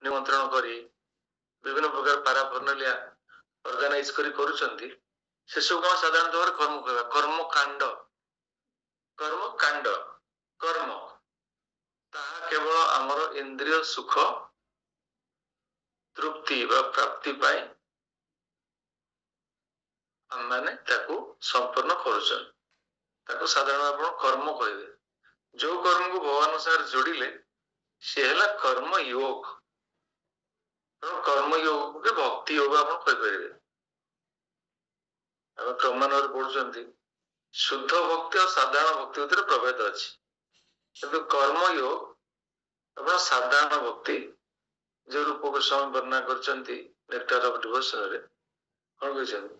निमंत्रण करी विभिन्न प्रकार पाराफर्नालिया ऑर्गेनाइज करी करूचंती से सब कौन साधारण तौर कर्म कहवा कर्मकांड कर्मकांड कर्म ताहा केवल आमर इंद्रिय सुख तृप्ति व प्राप्ति पाए हमने ताकू संपन्न करूचन ताकू साधारण आपण कर्म कहबे जो कर्म को भगवान सार जोड़िले से हला कर्म योग कर्म योग के भक्ति योग आपण कहि परिबे हम क्रमानुसार पढुचंती शुद्ध भक्ति और साधारण भक्ति भीतर प्रभेद अछि किंतु कर्म योग अपन साधारण भक्ति जो रूप को स्वामी वर्णना करचंती नेक्टार ऑफ डिवोशन रे कोन कहचंती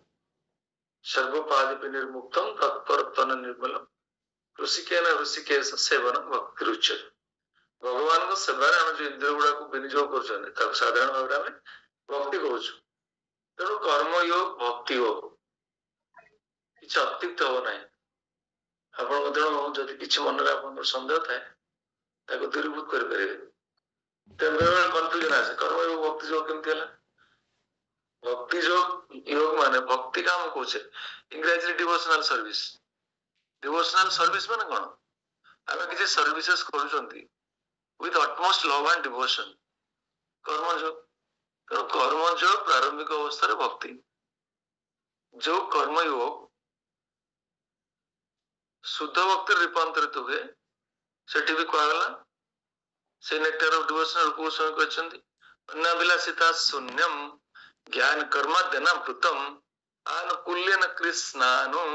सर्वपादिप निर्मुक्तम तत्परतन निर्मलम ऋषिकेन ऋषिकेश सेवन भक्ति रुच्यते भगवान को सेवारे हम जो इंद्रिय गुड़ा को विनियोग करचंती ताको साधारण भाव में भक्ति कहउछु तेणु कर्म योग भक्ति योग किछ अतिरिक्त हो नाही आपण तेणु जदि किछ मन रे आपण संदेह थाए ताको दूरीभूत कर परिबे तेबे कंफ्यूजन आसे कर्म योग भक्ति योग केमति हला भक्ति योग माने भक्ति का हम कहछे इंग्लिश डिवोशनल सर्विस माने कोन आमे किछ सर्विसेस करूचंती with utmost love and devotion कर्मयोग तेणु कर्मयोग प्रारंभिक अवस्था रे भक्ति जो कर्मयोग शुद्ध भक्ति रूपांतरित हुए सेठी भी कहला से नेक्टार ऑफ डिवोशन रूप समय कहचंती अन्नाभिलाषिता शून्यम ज्ञान कर्म देना भृतम आनुकूल्यन कृष्णानु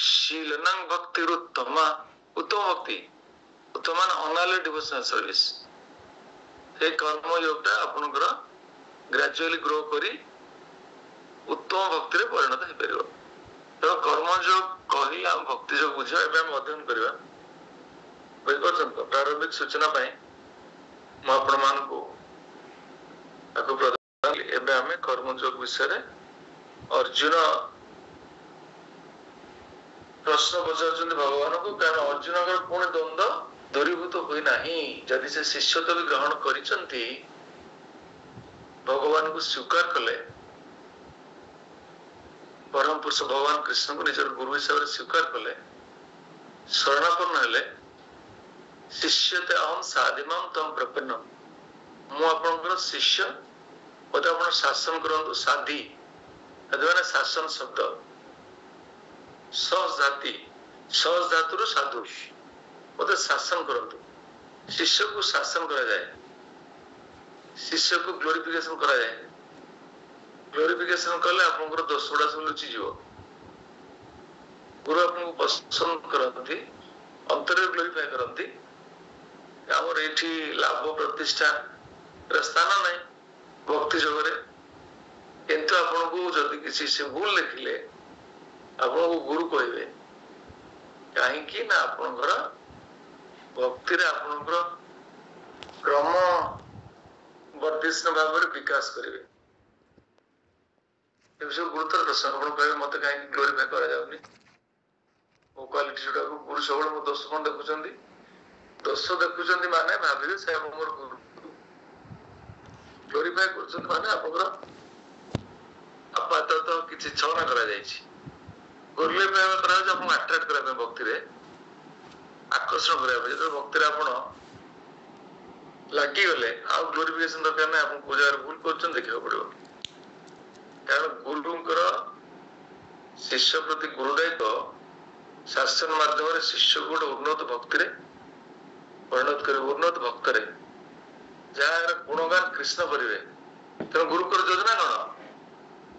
शीलनं भक्तिरुत्तमा उत्तम भक्ति उत्तमान अनाल डिवोशनल सर्विस से कर्म योगटा आपनकर ग्रेजुअली ग्रो करी उत्तम भक्ति रे परिणत हे परिबो तो कर्म जो कहिला भक्ति जो बुझा एबे हम अध्ययन करबा बुझिपछन तो प्रारंभिक सूचना पाए म आपण मान को ताको प्रदान एबे हमें कर्म योग विषय रे अर्जुन प्रश्न पचारचंदी भगवान को कारण अर्जुन अगर पुणे द्वंद्व दूरीभूत हुई नहीं जदि से शिष्यत्व भी ग्रहण करिसंती भगवान को स्वीकार कले परम पुरुष भगवान कृष्ण को निजर गुरु हिसाब से स्वीकार कले शरणापन्न हेले शिष्यते अहम साधिमाम तम प्रपन्नम मु आपनकर शिष्य मते आपण शासन करंतु साधी अथवा शासन शब्द सहज धातु साधु मते शासन करंतु शिष्य को शासन करा जाए शिष्य को ग्लोरिफिकेशन करा जाए ग्लोरिफिकेशन कले आपनकर दोष गुड़ा सब लुचि जीवो गुरु आपन पसंद करंती अंतर ग्लोरिफाई करंती हमर एठी लाभ प्रतिष्ठा स्थान नहीं भक्ति जगरे किंतु आपन को जदि किसी से भूल लिखिले आपन को गुरु कहबे काहे कि ना आपनकर भक्ति रे आपनकर क्रम वर्धिष्णु भाव रे विकास करिवे एबे गुरुतर प्रश्न आपण कहबे मते काहे ग्लोरीफाई करा जाउनी ओ क्वालिटी जोडा को गुरु सबल मो दोष कोन देखुचंदी दोष देखुचंदी माने भाबिले से हमर गुरु ग्लोरीफाई करछन माने आपनकर आपातत किछि छलना करा जायछि ग्लोरीफाई करा जे आपण अट्रैक्ट करा भक्ति रे आकर्षण करा जे भक्ति रे आपण लागी गले आ ग्लोरीफिकेशन दरकार नै आपण पूजार भूल करछन देखियो पड़िबो कारण गुरुंकर शिष्य प्रति गुरुदायित्व शासन माध्यम रे शिष्य को उन्नत भक्ति रे परिणत करे उन्नत भक्त रे जार गुणगान कृष्ण करिवे तेणु गुरुकर योजना कौन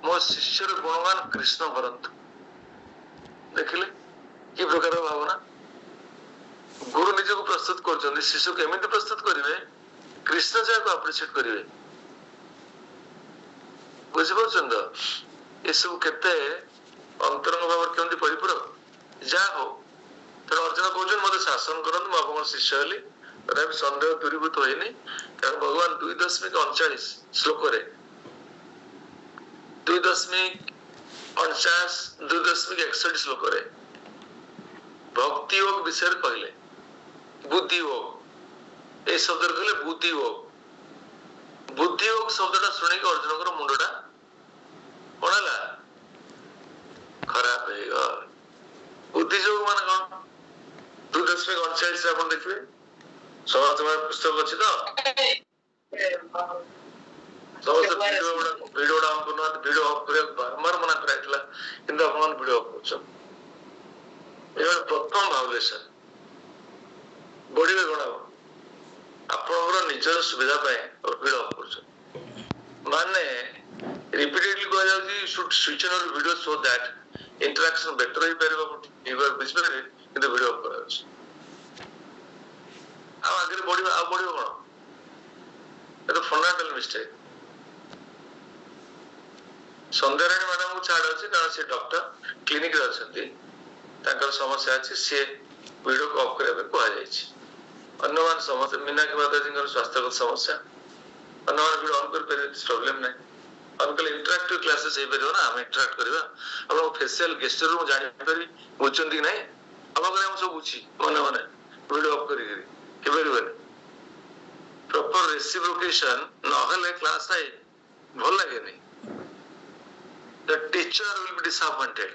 मो शिष्य गुणगान कृष्ण करंतु देखिले कि प्रकार भावना गुरु निज को प्रस्तुत कर शिष्य को एमती प्रस्तुत करेंगे कृष्ण जहाँ को अप्रिशिएट करेंगे बुझीपार तो ये सब केते अंतरंग भाव केमती परिपूरक जहाँ हो तेणु अर्जुन कहते मत शासन करते मुझे शिष्य हली तथा सन्देह दूरीभूत होनी कारण भगवान 2.39 श्लोक 2.49 श्लोक भक्ति योग विषय कहले बुद्धि योग ए शब्द कहले बुद्धि योग बुद्धि योग शब्दटा शुणी अर्जुन मुंडा कौन है खराब है। बुद्धि योग मान कौन 2:49 आप देखिए समस्त पुस्तक अच्छी तो समस्त वीडियो डाउन करना वीडियो ऑफ करे बारंबार मना कराइला किंतु अपन वीडियो ऑफ करछन एवं प्रथम भावलेशन बॉडी में गणा आपनकर निजर सुविधा पाए और वीडियो ऑफ करछन माने रिपीटेडली कह जाउ जी should switch on video so that interaction better ही परबो एवर बिस्बेरे किंतु वीडियो ऑफ कराछ आ आगे बॉडी आ बॉडी कोन ये तो फंडामेंटल मिस्टेक सौंदर्याणी मैडम को छाड़ अच्छे कारण से डॉक्टर क्लिनिक रे अछंती ताकर समस्या अछि से वीडियो को ऑफ करबे को आ जाय छी अन्यमान समस्या मीनाक्षी माताजी को स्वास्थ्यगत समस्या अन्यमान वीडियो ऑन कर पर प्रॉब्लम नै अनकल इंटरैक्टिव क्लासेस हे परबो ना हम इंटरैक्ट करबा हम फेशियल गेस्चर रू जानि परबी बुझचंती नै अब अगर हम सब बुझी मने मने वीडियो ऑफ करी के परबे प्रॉपर रेसिप्रोकेशन न हले क्लास है भल लागे नै the teacher will be disappointed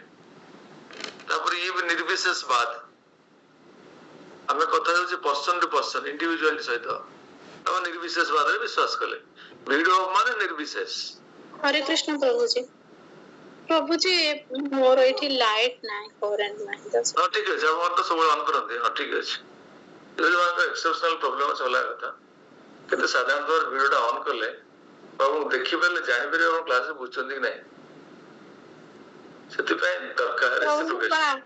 तापर ये भी निर्विशेष बात हमें कथा हो पर्सन टू पर्सन इंडिविजुअल सहित हम निर्विशेष बात रे विश्वास कले वीडियो माने निर्विशेष। हरे कृष्ण प्रभु जी मोर एठी लाइट नाही करंट नाही दस हां ठीक है जब और तो सब ऑन करते हां ठीक है ये जो का एक्सेप्शनल प्रॉब्लम चला था किंतु साधारण तौर वीडियोटा ऑन करले बाबू देखि पले जानि परबे हम क्लास में बुझचंदी कि नहीं ସେଥିପାଇଁ ଦରକାର ରେସିପ୍ରୋକେସନ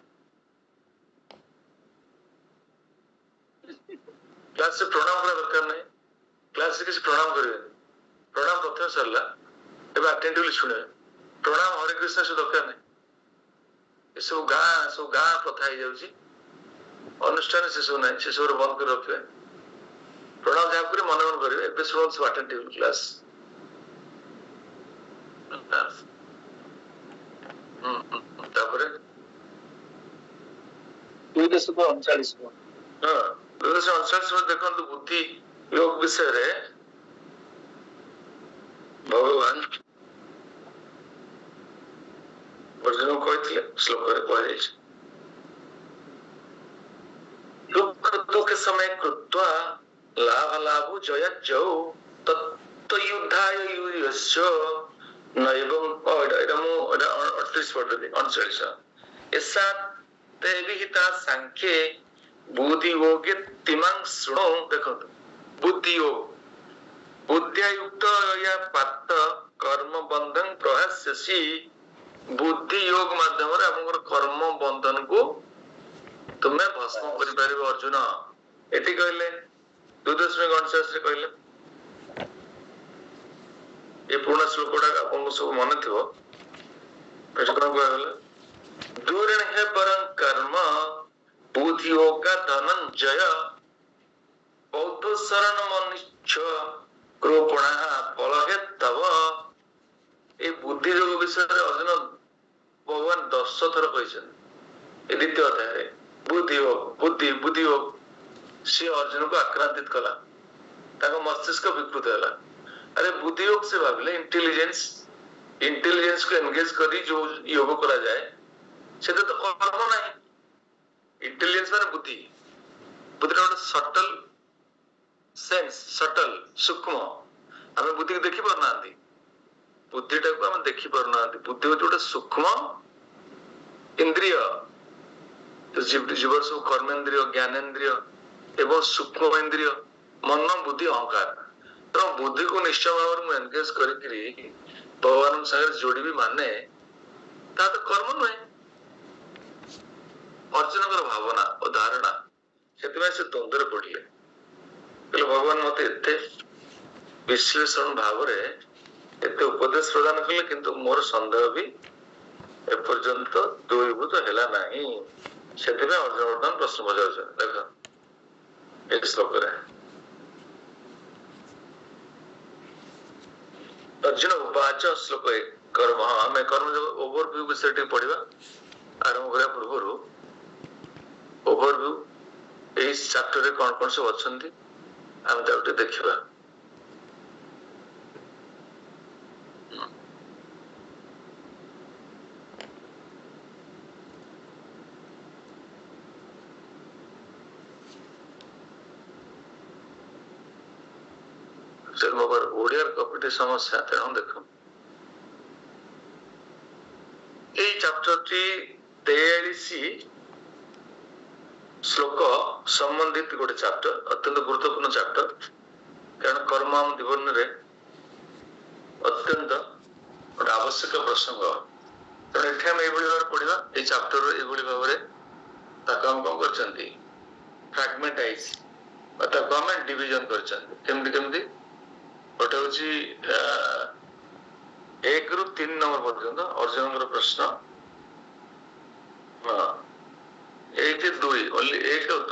क्लास से प्रणाम करा दरकार नहीं क्लास से किसी प्रणाम करिवे प्रणाम प्रथम सरला एबे अटेंटिवली सुने प्रणाम हरे कृष्ण से दरकार नहीं ये सब गां प्रथा ही जाउची अनुष्ठान से सब नहीं से सब बंद कर रखिवे प्रणाम जहाँ करे मन मन करिवे एबे सब अटेंटिवली क्लास तापरे 2:39 हां 2:39 में देखंतु बुद्धि योग विषय रे भगवान अर्जुन कहथिले श्लोक रे कहै छै दुख समय कृत्वा लाभ जय जौ तत्त युद्धाय युयस्य नैवं ओडमो ओडा 38 पढ़ते 39 ऐसा तेविहिता संख्ये बुद्धि योगे तिमं सुनो देखो बुद्धि योग बुद्धिया युक्त या पात कर्म बंधन प्रहास्यसि बुद्धि योग माध्यम रे आपनकर कर्म बंधन को तुम्हें भस्म करि परिबो अर्जुन एटी कहले 2:49 रे कहले ये पूर्ण श्लोकटा आपको सब मन थो कौन कहला दूरण है परं कर्म बुद्धि योगा धनंजय बौद्ध शरण मनुष्य कृपणा फल है तव ये बुद्धि योग विषय रे अर्जुन भगवान 10 थर कहछन ये द्वितीय अध्याय बुद्धि योग से अर्जुन को आक्रांतित कला ताको मस्तिष्क विकृत होला अरे बुद्धि योग से भाविले इंटेलिजेंस को एंगेज करी जो योग करा जाए सेटा तो कर्म नहीं इंटेलिजेंस माने बुद्धि बुद्धि सटल सेंस सटल सूक्ष्म हमें बुद्धि को देखि परना बुद्धिटा को हम देखि परना बुद्धि होते सूक्ष्म इंद्रिय जीवर सब कर्मेंद्रिय ज्ञानेन्द्रिय एवं सूक्ष्म इंद्रिय मन बुद्धि अहंकार तो बुद्धि को निश्चय भाव में एंगेज करी भगवान सागर जोड़ी भी माने ता तो कर्म नुहे अर्जुन भावना और धारणा से द्वंद्व पड़े कहले भगवान मत एते विश्लेषण भाव एते उपदेश प्रदान कले किंतु मोर संदेह भी एपर्यंत दूरीभूत हैला नहीं अर्जुन वर्तमान प्रश्न पचार देख एक श्लोक अर्जुन उवाच श्लोक कर्म आम कर्म जो ओवरव्यू विषय पढ़ा आरंभ करा पूर्व ओवरव्यू इस चैप्टर रे कौन कौन सब अच्छा आम देखा ତେଣୁ ମୋବାଇଲ ଓଡ଼ିଆର କପିଟି ସମସ୍ୟା ତେଣୁ ଦେଖ এই চ্যাপ্ଟরটি 43 শ্লোক সম্বন্ধিত গোটে চ্যাপ্টর অত্যন্ত গুরুত্বপূর্ণ চ্যাপ্টর কারণ কর্ম ଆମ ଜୀବନରେ ଅତ୍ୟନ୍ତ ଗୋଟେ ଆବଶ୍ୟକ ପ୍ରସଙ୍ଗ ତେଣୁ ଏଠି ଆମେ ଏଇଭଳି ଭାବରେ ପଢିବା ଏଇ ଚ୍ୟାପ୍ଟର ଏଇଭଳି ଭାବରେ ତାକୁ ଆମେ କଣ କରିଛନ୍ତି ଫ୍ରାଗମେଣ୍ଟାଇଜ ବା ତାକୁ ଆମେ ଡିଭିଜନ କରିଛନ୍ତି କେମିତି କେମିତି ଗୋଟେ ହଉଛି 1 ରୁ 3 ନମ୍ବର ପର୍ଯ୍ୟନ୍ତ ଅର୍ଜୁନଙ୍କର ପ୍ରଶ୍ନ 1 2 ଓନ୍ଲି 1 ଆଉ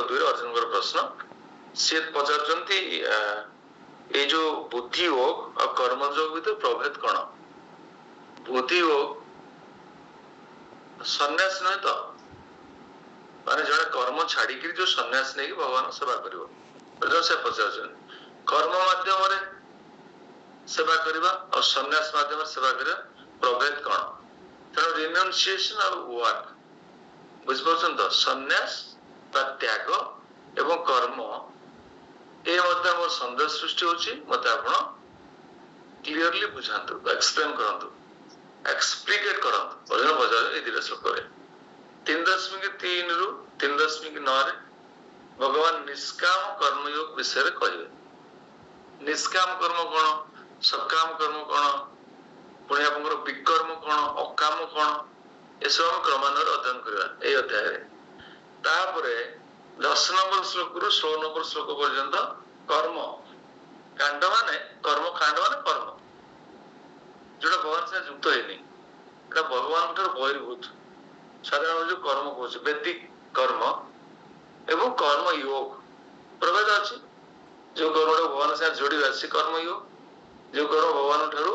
2 ଅର୍ଜୁନଙ୍କର ପ୍ରଶ୍ନ ସିଏ ପଚାରୁଛନ୍ତି ଏଇ ଯୋଉ ବୁଦ୍ଧି ଯୋଗ ଆଉ କର୍ମ ଯୋଗ ଭିତରେ ପ୍ରଭେଦ କଣ ବୁଦ୍ଧି ଯୋଗ ସନ୍ନ୍ୟାସ ନୁହେଁ ତ ମାନେ ଜଣେ କର୍ମ ଛାଡିକିରି ଯୋଉ ସନ୍ନ୍ୟାସ ନେଇକି ଭଗବାନ ସେବା କରିବ ସେ ପଚାରୁଛନ୍ତି କର୍ମ ମାଧ୍ୟମରେ ସେବା କରିବା ଆଉ ସନ୍ନ୍ୟାସ ମାଧ୍ୟମରେ ସେବା କରିବା ପ୍ରଭେଦ କଣ ତେଣୁ ରିନଉନ୍ସିଏସନ ଆଉ ୱାର୍କ ବୁଝିପାରୁଛନ୍ତି ତ ସନ୍ନ୍ୟାସ ବା ତ୍ୟାଗ ଏବଂ କର୍ମ ଏ ମଧ୍ୟ ମୋର ସନ୍ଦେହ ସୃଷ୍ଟି ହଉଛି ମତେ ଆପଣ କ୍ଲିୟରଲି ବୁଝାନ୍ତୁ ଏକ୍ସପ୍ଲେନ କରନ୍ତୁ ଏକ୍ସପ୍ଲିକେଟ କରନ୍ତୁ ଅର୍ଜୁନ ପଚାର ଏଇ ଦିଟା ଶ୍ଲୋକରେ 3.3 ରୁ 3.9 ରେ ଭଗବାନ ନିଷ୍କାମ କର୍ମଯୋଗ ବିଷୟରେ କହିବେ ନିଷ୍କାମ କର୍ମ କଣ ସକାମ କର୍ମ କଣ ପୁଣି ଆପଣଙ୍କର ବିକର୍ମ କଣ ଅକାମ କଣ ଏସବୁ ଆମେ କ୍ରମାନ୍ୱୟରେ ଅଧ୍ୟୟନ କରିବା ଏଇ ଅଧ୍ୟାୟରେ ତାପରେ 10 ନମ୍ବର ଶ୍ଲୋକରୁ 16 ନମ୍ବର ଶ୍ଲୋକ ପର୍ଯ୍ୟନ୍ତ କର୍ମ କାଣ୍ଡ ମାନେ କର୍ମ କାଣ୍ଡ ମାନେ କର୍ମ ଯୋଉଟା ଭଗବାନ ସାଙ୍ଗେ ଯୁକ୍ତ ହେଇନି ଏଟା ଭଗବାନଙ୍କ ଠାରୁ ବହିର୍ଭୂତ ସାଧାରଣ ଯୋଉ କର୍ମ କହୁଛି ବେଦିକ କର୍ମ ଏବଂ କର୍ମ ୟୋଗ ପ୍ରଭେଦ ଅଛି ଯୋଉ କର୍ମଟା ଭଗବାନ ସାଙ୍ଗେ ଯୋଡିବା ସେ କର୍ମ ୟୋଗ ଯୋଉ କର୍ମ ଭଗବାନ ଠାରୁ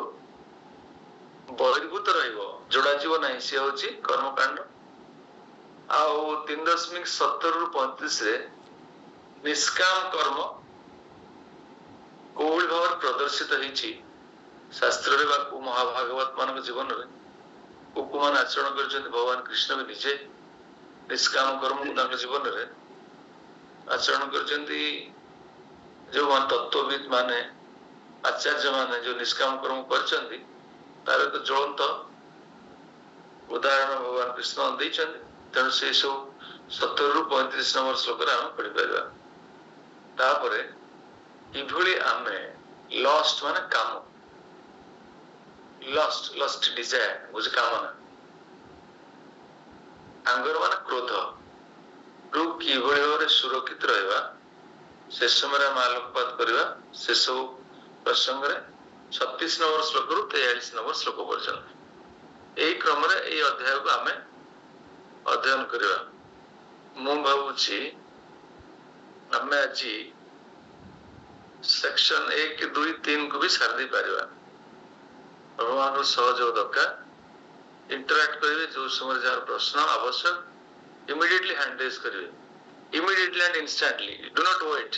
ବହିର୍ଭୂତ ରହିବ ଯୋଡା ଯିବ ନାହିଁ ସେ ହଉଛି କର୍ମକାଣ୍ଡ ଆଉ 3.17 ରୁ 35 ରେ ନିଷ୍କାମ କର୍ମ କୋଉଭଳି ଭାବରେ ପ୍ରଦର୍ଶିତ ହେଇଛି ଶାସ୍ତ୍ରରେ ବା ମହାଭାଗବତ ମାନଙ୍କ ଜୀବନରେ କୋଉମାନେ ଆଚରଣ କରିଛନ୍ତି ଭଗବାନ କୃଷ୍ଣ ବି ନିଜେ ନିଷ୍କାମ କର୍ମକୁ ତାଙ୍କ ଜୀବନରେ ଆଚରଣ କରିଛନ୍ତି ଯୋଉମାନେ ତତ୍ତ୍ୱବିତ୍ ମାନେ ଆଚାର୍ଯ୍ୟ ମାନେ ଯୋଉ ନିଷ୍କାମ କର୍ମ କରିଛନ୍ତି ତାର ଏକ ଜ୍ୱଳନ୍ତ ଉଦାହରଣ ଭଗବାନ କୃଷ୍ଣ ଦେଇଛନ୍ତି ତେଣୁ ସେ ସବୁ 17 ରୁ 35 ନମ୍ବର ଶ୍ଲୋକରେ ଆମେ ପଢିପାରିବା ତାପରେ କିଭଳି ଆମେ ଲଷ୍ଟ ମାନେ କାମ ଲଷ୍ଟ ଡିଜାୟାର ବୁଝି କାମନା ଆଙ୍ଗର ମାନେ କ୍ରୋଧ ରୁ କିଭଳି ଭାବରେ ସୁରକ୍ଷିତ ରହିବା ସେ ସମୟରେ ଆମେ ଆଲୋକପାତ କରିବା ସେ ସବୁ ପ୍ରସଙ୍ଗରେ 36 ନମ୍ବର ଶ୍ଲୋକରୁ 43 ନମ୍ବର ଶ୍ଲୋକ ପର୍ଯ୍ୟନ୍ତ ଏଇ କ୍ରମରେ ଏଇ ଅଧ୍ୟାୟକୁ ଆମେ ଅଧ୍ୟୟନ କରିବା ମୁଁ ଭାବୁଛି ଆମେ ଆଜି ସେକ୍ସନ 1 2 3 କୁ ବି ସାରି ଦେଇ ପାରିବା ଭଗବାନଙ୍କର ସହଯୋଗ ଦରକାର ଇଣ୍ଟରାକ୍ଟ କରିବେ ଯୋଉ ସମୟରେ ଯାହାର ପ୍ରଶ୍ନ ଆବଶ୍ୟକ ଇମିଡିଏଟଲି ହ୍ୟାଣ୍ଡ ରେଜ୍ କରିବେ immediately and instantly do not wait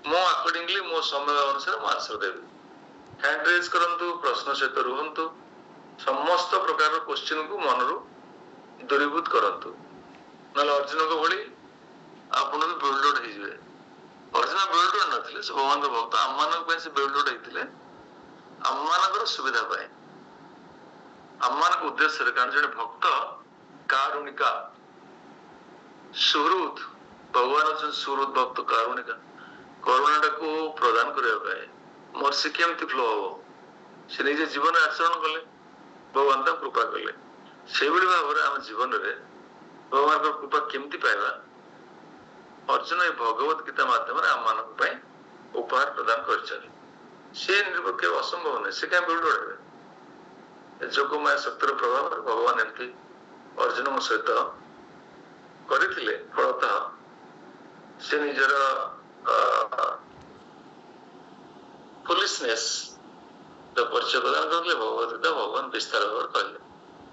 ମୁଁ ଆକର୍ଡିଂଲି ମୋ ସମୟ ଅନୁସାରେ ମୁଁ ଆନ୍ସର ଦେବି ହ୍ୟାଣ୍ଡ ରେଜ୍ କରନ୍ତୁ ପ୍ରଶ୍ନ ସହିତ ରୁହନ୍ତୁ ସମସ୍ତ ପ୍ରକାରର କ୍ୱେଶ୍ଚିନ୍ କୁ ମନରୁ ଦୂରୀଭୂତ କରନ୍ତୁ ନହେଲେ ଅର୍ଜୁନଙ୍କ ଭଳି ଆପଣ ବି ବେଲ୍ଡୋଡ ହେଇଯିବେ ଅର୍ଜୁନ ବେଲ୍ଡୋଡ ନଥିଲେ ସେ ଭଗବାନଙ୍କ ଭକ୍ତ ଆମମାନଙ୍କ ପାଇଁ ସେ ବେଲ୍ଡୋଡ ହେଇଥିଲେ ଆମମାନଙ୍କର ସୁବିଧା ପାଇଁ ଆମମାନଙ୍କ ଉଦ୍ଦେଶ୍ୟରେ କାରଣ ଜଣେ ଭକ୍ତ କାରୁଣିକା ସୁହୃଦ ଭଗବାନ ଅଛନ୍ତି ସୁହୃଦ ଭକ୍ତ କାରୁଣିକା କରୁଣାଟାକୁ ପ୍ରଦାନ କରିବା ପାଇଁ ମର୍ସି କେମିତି ଫ୍ଲୋ ହବ ସେ ନିଜେ ଜୀବନରେ ଆଚରଣ କଲେ ଭଗବାନ ତାଙ୍କୁ କୃପା କଲେ ସେଇଭଳି ଭାବରେ ଆମ ଜୀବନରେ ଭଗବାନଙ୍କର କୃପା କେମିତି ପାଇବା ଅର୍ଜୁନ ଏ ଭଗବତ ଗୀତା ମାଧ୍ୟମରେ ଆମମାନଙ୍କ ପାଇଁ ଉପହାର ପ୍ରଦାନ କରିଛନ୍ତି ସେ ନିରପେକ୍ଷ ଅସମ୍ଭବ ନାହିଁ ସେ କାହିଁ ବେଲ୍ଡୋଡ ହେବେ ଯୋଗମାୟା ଶକ୍ତିର ପ୍ରଭାବରେ ଭଗବାନ ଏମିତି ଅର୍ଜୁନଙ୍କ ସହିତ କରିଥିଲେ ଫଳତଃ ସେ ନିଜର ଫୁଲିଶନେସ୍ ପରିଚୟ ପ୍ରଦାନ କରିଥିଲେ ଭଗବତ ଗୀତା ଭଗବାନ ବିସ୍ତାର ଭାବରେ କହିଲେ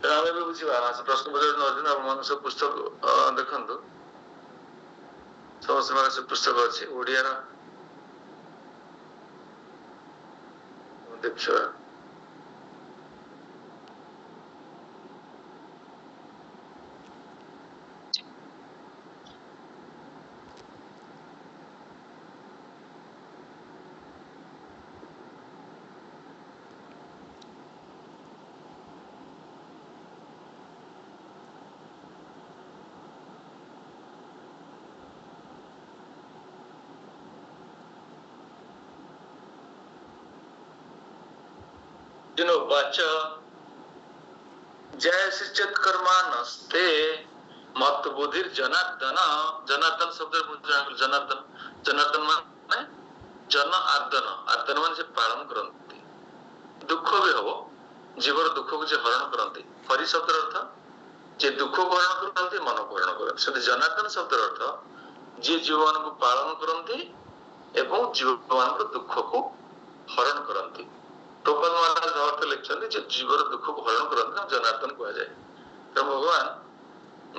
ତେଣୁ ଆମେ ବି ବୁଝିବା ପ୍ରଶ୍ନ ପଚାରୁଛନ୍ତି ଅର୍ଜୁନ ଆପଣମାନଙ୍କ ସବୁ ପୁସ୍ତକ ଦେଖନ୍ତୁ ସମସ୍ତଙ୍କର ସେ ପୁସ୍ତକ ଅଛି ଓଡ଼ିଆର ଦେଖିବା जिनो वाच जयसि चित कर्मा नस्ते मत बुद्धिर जनार्दन। जनार्दन शब्द जनार्दन, जनार्दन माने जन आर्दन, आर्दन माने जे पालन करती, दुख भी हबो जीवर दुख को जे हरण करती, हरि शब्द अर्थ जे दुख को हरण करती, मन को हरण करती। से जनार्दन शब्द अर्थ जे जीवन को पालन करती एवं जीवन को दुख को हरण करती। टोपल महाराज अर्थ लिखते जे जीवर दुख को हरण करती जनार्दन कहा जाए। तो भगवान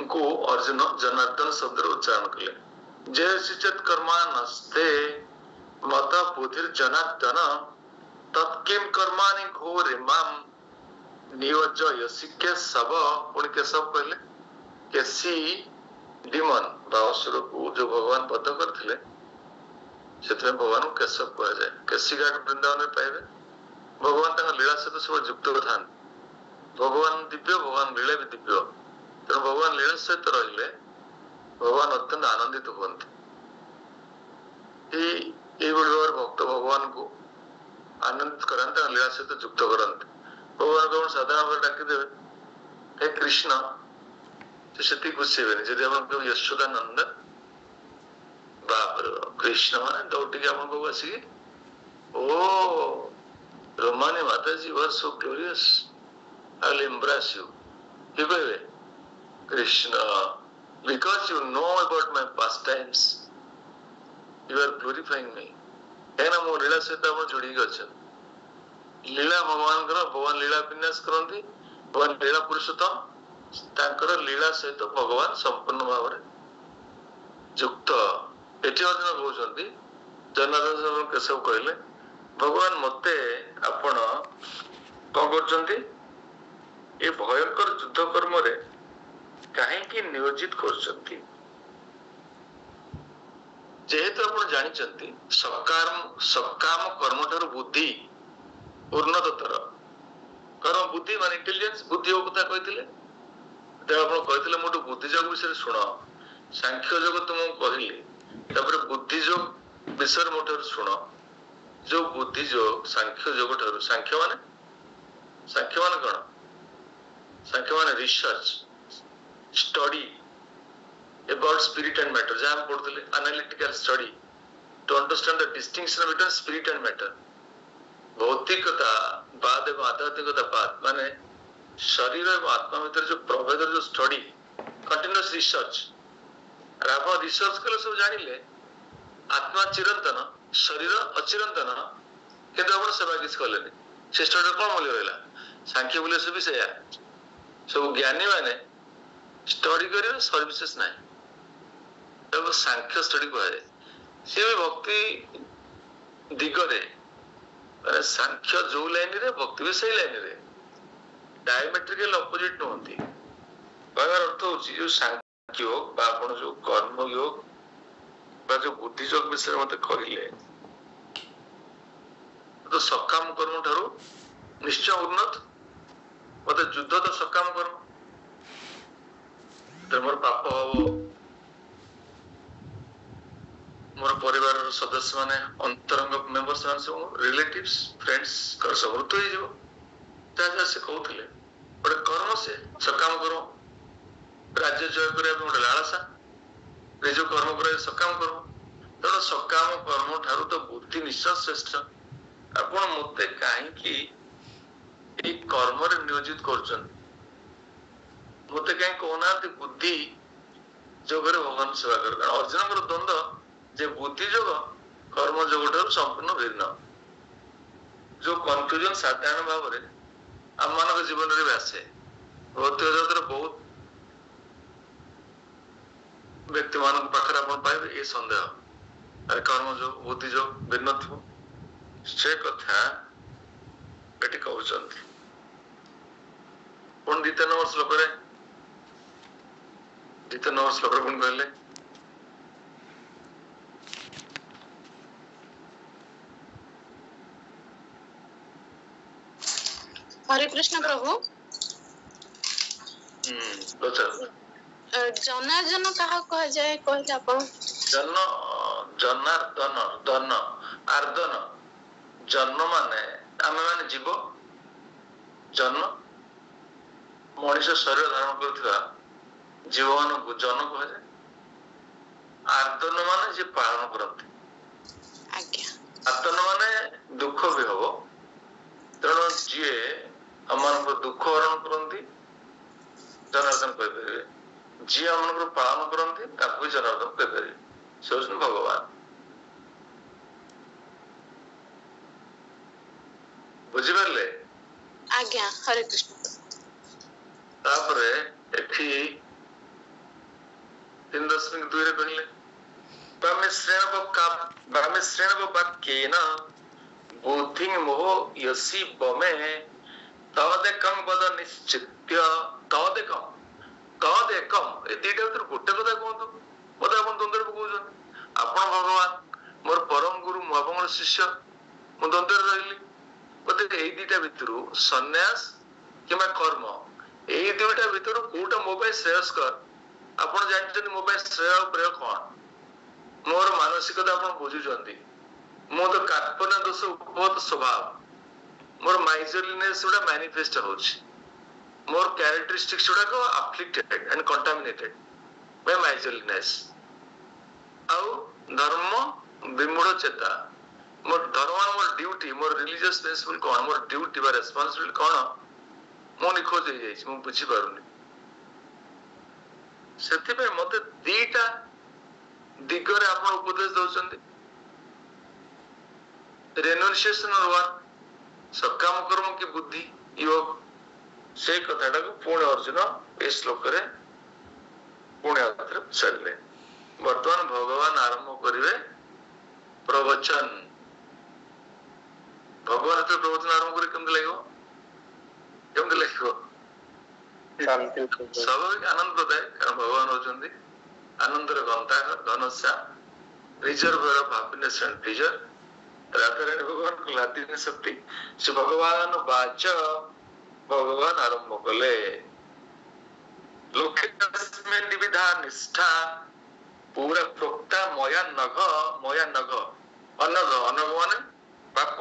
को अर्जुन जनार्दन शब्द उच्चारण कले। जय सिचत कर्मा नस्ते मत बुद्धिर जनार्दन तत्किम कर्माणि घोरे माम नियोजयसि केशव। पुणी केशव कहले केसी डिमन बासुर को जो भगवान बद्ध करथिले से भगवान को केशव कहा जाए। केसी घाट वृंदावन में पाइबे भगवान लीला सहित सब युक्त था। भगवान दिव्य, भगवान लीला भी दिव्य। तेणु भगवान लीला सहित रहिले भगवान अत्यंत आनंदित होती। भक्त भगवान को आनंदित करते, लीला सहित युक्त करते। भगवान को साधारण भाव डाकिदेवे हे कृष्ण से खुशी हेबे। यशोदानंद बाप कृष्ण माने दौटिक आसिक ओ Romani Mataji was so curious. I'll embrace you. You कहवे Krishna, because you know about my pastimes, you are glorifying me. कहना मो लीला सहित आप जोड़ी गए। लीला भगवान करो, भगवान लीला विन्यास करती, भगवान लीला पुरुषोत्तम तांकर लीला सहित भगवान संपूर्ण भाव में युक्त। एटी अर्जुन कहते जनार्दन केशव कहले भगवान मते आपण कौन करचंती ए भयंकर युद्ध कर्म रे काहेकि नियोजित करचंती। जेहेतु आपण जानिचंती सकाम कर्म ठारू बुद्धि उन्नततर। कर्म बुद्धि मान इंटेलिजेंस बुद्धि होता कहथिले। ते आपण कहथिले मोटू बुद्धि योग विषय सुनो। सांख्य योग तुमको कहली, तापर बुद्धि योग विषय मोटर सुनो। जो बुद्धि योग सांख्य योग ठारू, सांख्य माने कौन? सांख्य माने research study about spirit and matter. जहां हम पढ़ते analytical study to understand the distinction between spirit and matter. भौतिकता बाद एवं आध्यात्मिकता बाद माने शरीर एवं आत्मा भीतर जो प्रभेद जो स्टडी कंटिन्यूअस रिसर्च। आप रिसर्च कले सब जानिले आत्मा चिरंतन शरीर अचिरंतन, किंतु आप सेवा किसी कले से स्टडी कौन मूल्य रहा। सांख्य बोले सब सब ज्ञानी माने स्टडी करेंगे सर्विसेस ना सांख्य स्टडी कहे सी भी भक्ति दिगरे माने सांख्य जो लाइन रे भक्ति भी सही लाइन रे डायमेट्रिकल अपोजिट नुहति। कहवार अर्थ होची जो सांख्य योग बा आपण जो कर्म योग बा जो बुद्धि योग विषय मते कहले तो सकाम कर्म ठारू निश्चय उन्नत। मते युद्ध तो सकाम कर्म मोर पाप हबो, मोर परिवार सदस्य माने अंतरंग मेंबर्स माने सब रिलेटिव्स फ्रेंड्स कर सब मृत्यु हो जिवो। ताजा से कहउथिले बड़े कर्म से सकाम करो। राज्य जय करे गोटे लालसा निज कर्म करे सकाम करो। तेणु सकाम कर्म ठारू तो बुद्धि निश्चय श्रेष्ठ। आपण मते काहेकि ए कर्म रे नियोजित करछन? मते कहीं कहना बुद्धि जोगरे भगवान सेवा कर। अर्जुन द्वंद्व जे बुद्धि जोग कर्म जोग ठारू संपूर्ण भिन्न। जो कन्फ्यूजन साधारण भाव में आम मान जीवन में आसे भौतिक जगत बहुत व्यक्ति मान पाखे आप पाइबे ये सन्देह अरे कर्म जो बुद्धि जो भिन्न थो से कथा ये कहते। पुणी 2 नंबर श्लोक पुणी कहले हरे कृष्ण प्रभु। जनार्दन कहा कह जाए कहले आपण? जनार्दन दन आर्दन जन्म माने आमे माने जीव ଜନ ମଣିଷ ଶରୀର ଧାରଣ କରୁଥିବା ଜୀବମାନଙ୍କୁ ଜନ କୁହାଯାଏ। ଆର୍ତ୍ତନ ମାନେ ଯିଏ ପାଳନ କରନ୍ତି। ଆଜ୍ଞା ଆର୍ତ୍ତନ ମାନେ ଦୁଃଖ ବି ହବ, ତେଣୁ ଯିଏ ଆମମାନଙ୍କର ଦୁଃଖ ହରଣ କରନ୍ତି ଜନାର୍ଦ୍ଦନ କହିପାରିବେ, ଯିଏ ଆମମାନଙ୍କର ପାଳନ କରନ୍ତି ତାକୁ ବି ଜନାର୍ଦ୍ଦନ କହିପାରିବେ। ସେ ହଉଛନ୍ତି ଭଗବାନ। ବୁଝିପାରିଲେ? ଆଜ୍ଞା ହରେ କୃଷ୍ଣ। ତାପରେ ଏଠି 3.2 ରେ କହିଲେ ବ୍ରାହ୍ମିଶ୍ରେଣ ବାକ୍ୟେନ ବୁଦ୍ଧି ମୋହ ୟସି ବମେ ତଦେକଂ ବଦ ନିଶ୍ଚିତ୍ୟ। ତଦେକଂ ଏ ଦିଟା ଭିତରୁ ଗୋଟେ କଥା କୁହନ୍ତୁ। ମତେ ଆପଣ ଦ୍ୱନ୍ଦ୍ୱରେ ପକଉଛନ୍ତି। ଆପଣ ଭଗବାନ, ମୋର ପରମ ଗୁରୁ, ମୁଁ ଆପଣଙ୍କର ଶିଷ୍ୟ, ମୁଁ ଦ୍ୱନ୍ଦ୍ୱରେ ରହିଲି। ମତେ ଏଇ ଦିଟା ଭିତରୁ ସନ୍ନ୍ୟାସ କିମ୍ବା କର୍ମ, ଏଇ ଦୁଇଟା ଭିତରୁ କୋଉଟା ମୋ ପାଇଁ ଶ୍ରେୟସ୍କର? ଆପଣ ଜାଣିଛନ୍ତି ମୋ ପାଇଁ ଶ୍ରେୟ ପ୍ରେୟ କଣ? ମୋର ମାନସିକତା ଆପଣ ବୁଝୁଛନ୍ତି। ମୁଁ ତ କାର୍ପଣ୍ୟ ଦୋଷ ଉପଗତ ସ୍ୱଭାବ, ମୋର ମାଇଜରଲିନେସ ଗୁଡା ମ୍ୟାନିଫେଷ୍ଟ ହଉଛି, ମୋର କ୍ୟାରେକ୍ଟରିଷ୍ଟିକ୍ସ ଗୁଡାକ ଆଫ୍ଲିକ୍ଟେଡ ଆଣ୍ଡ କଣ୍ଟାମିନେଟେଡ ବାଇ ମାଇଜରଲିନେସ। ଆଉ ଧର୍ମ ବିମୂଢ ଚେତା, ମୋର ଧର୍ମ, ମୋର ଡ୍ୟୁଟି, ମୋର ରିଲିଜିୟସ ପ୍ରିନ୍ସିପଲ କଣ, ମୋର ଡ୍ୟୁଟି ବା ରେସପନ୍ସିବିଲିଟି କଣ, ମୁଁ ନିଖୋଜ ହେଇଯାଇଛି, ମୁଁ ବୁଝିପାରୁନି। ସେଥିପାଇଁ ମତେ ଦିଟା ଦିଗରେ ଆପଣ ଉପଦେଶ ଦଉଛନ୍ତି। ରେନୁନ୍ସିଏସନ ୱାର୍କ, ସକାମ କର୍ମ କି ବୁଦ୍ଧି ୟୋଗ, ସେଇ କଥାଟାକୁ ପୁଣି ଅର୍ଜୁନ ଏ ଶ୍ଲୋକରେ ପୁଣି ଆଉଥରେ ପଚାରିଲେ। ବର୍ତ୍ତମାନ ଭଗବାନ ଆରମ୍ଭ କରିବେ ପ୍ରବଚନ। ଭଗବାନ ଯେତେବେଳେ ପ୍ରବଚନ ଆରମ୍ଭ କରିବେ କେମିତି ଲାଗିବ? କେମିତି ଲାଗିବ? ସ୍ୱାଭାବିକ ଆନନ୍ଦଦାୟକ, କାରଣ ଭଗବାନ ହଉଛନ୍ତି ଆନନ୍ଦର ଗନ୍ତାଘର, Ghanshyam, reservoir of happiness and pleasure. Radharani ଭଗବାନଙ୍କ ଲାଦିନୀ ଶକ୍ତି। ସେ ଭଗବାନ ବାଚ, ଭଗବାନ ଆରମ୍ଭ କଲେ। ଲୋକେ ବିଧା ନିଷ୍ଠା ପୁରା ପ୍ରୋକ୍ତା ମୟା ନଘ, ଅନଘ, ଅନଘ ମାନେ ପାପ,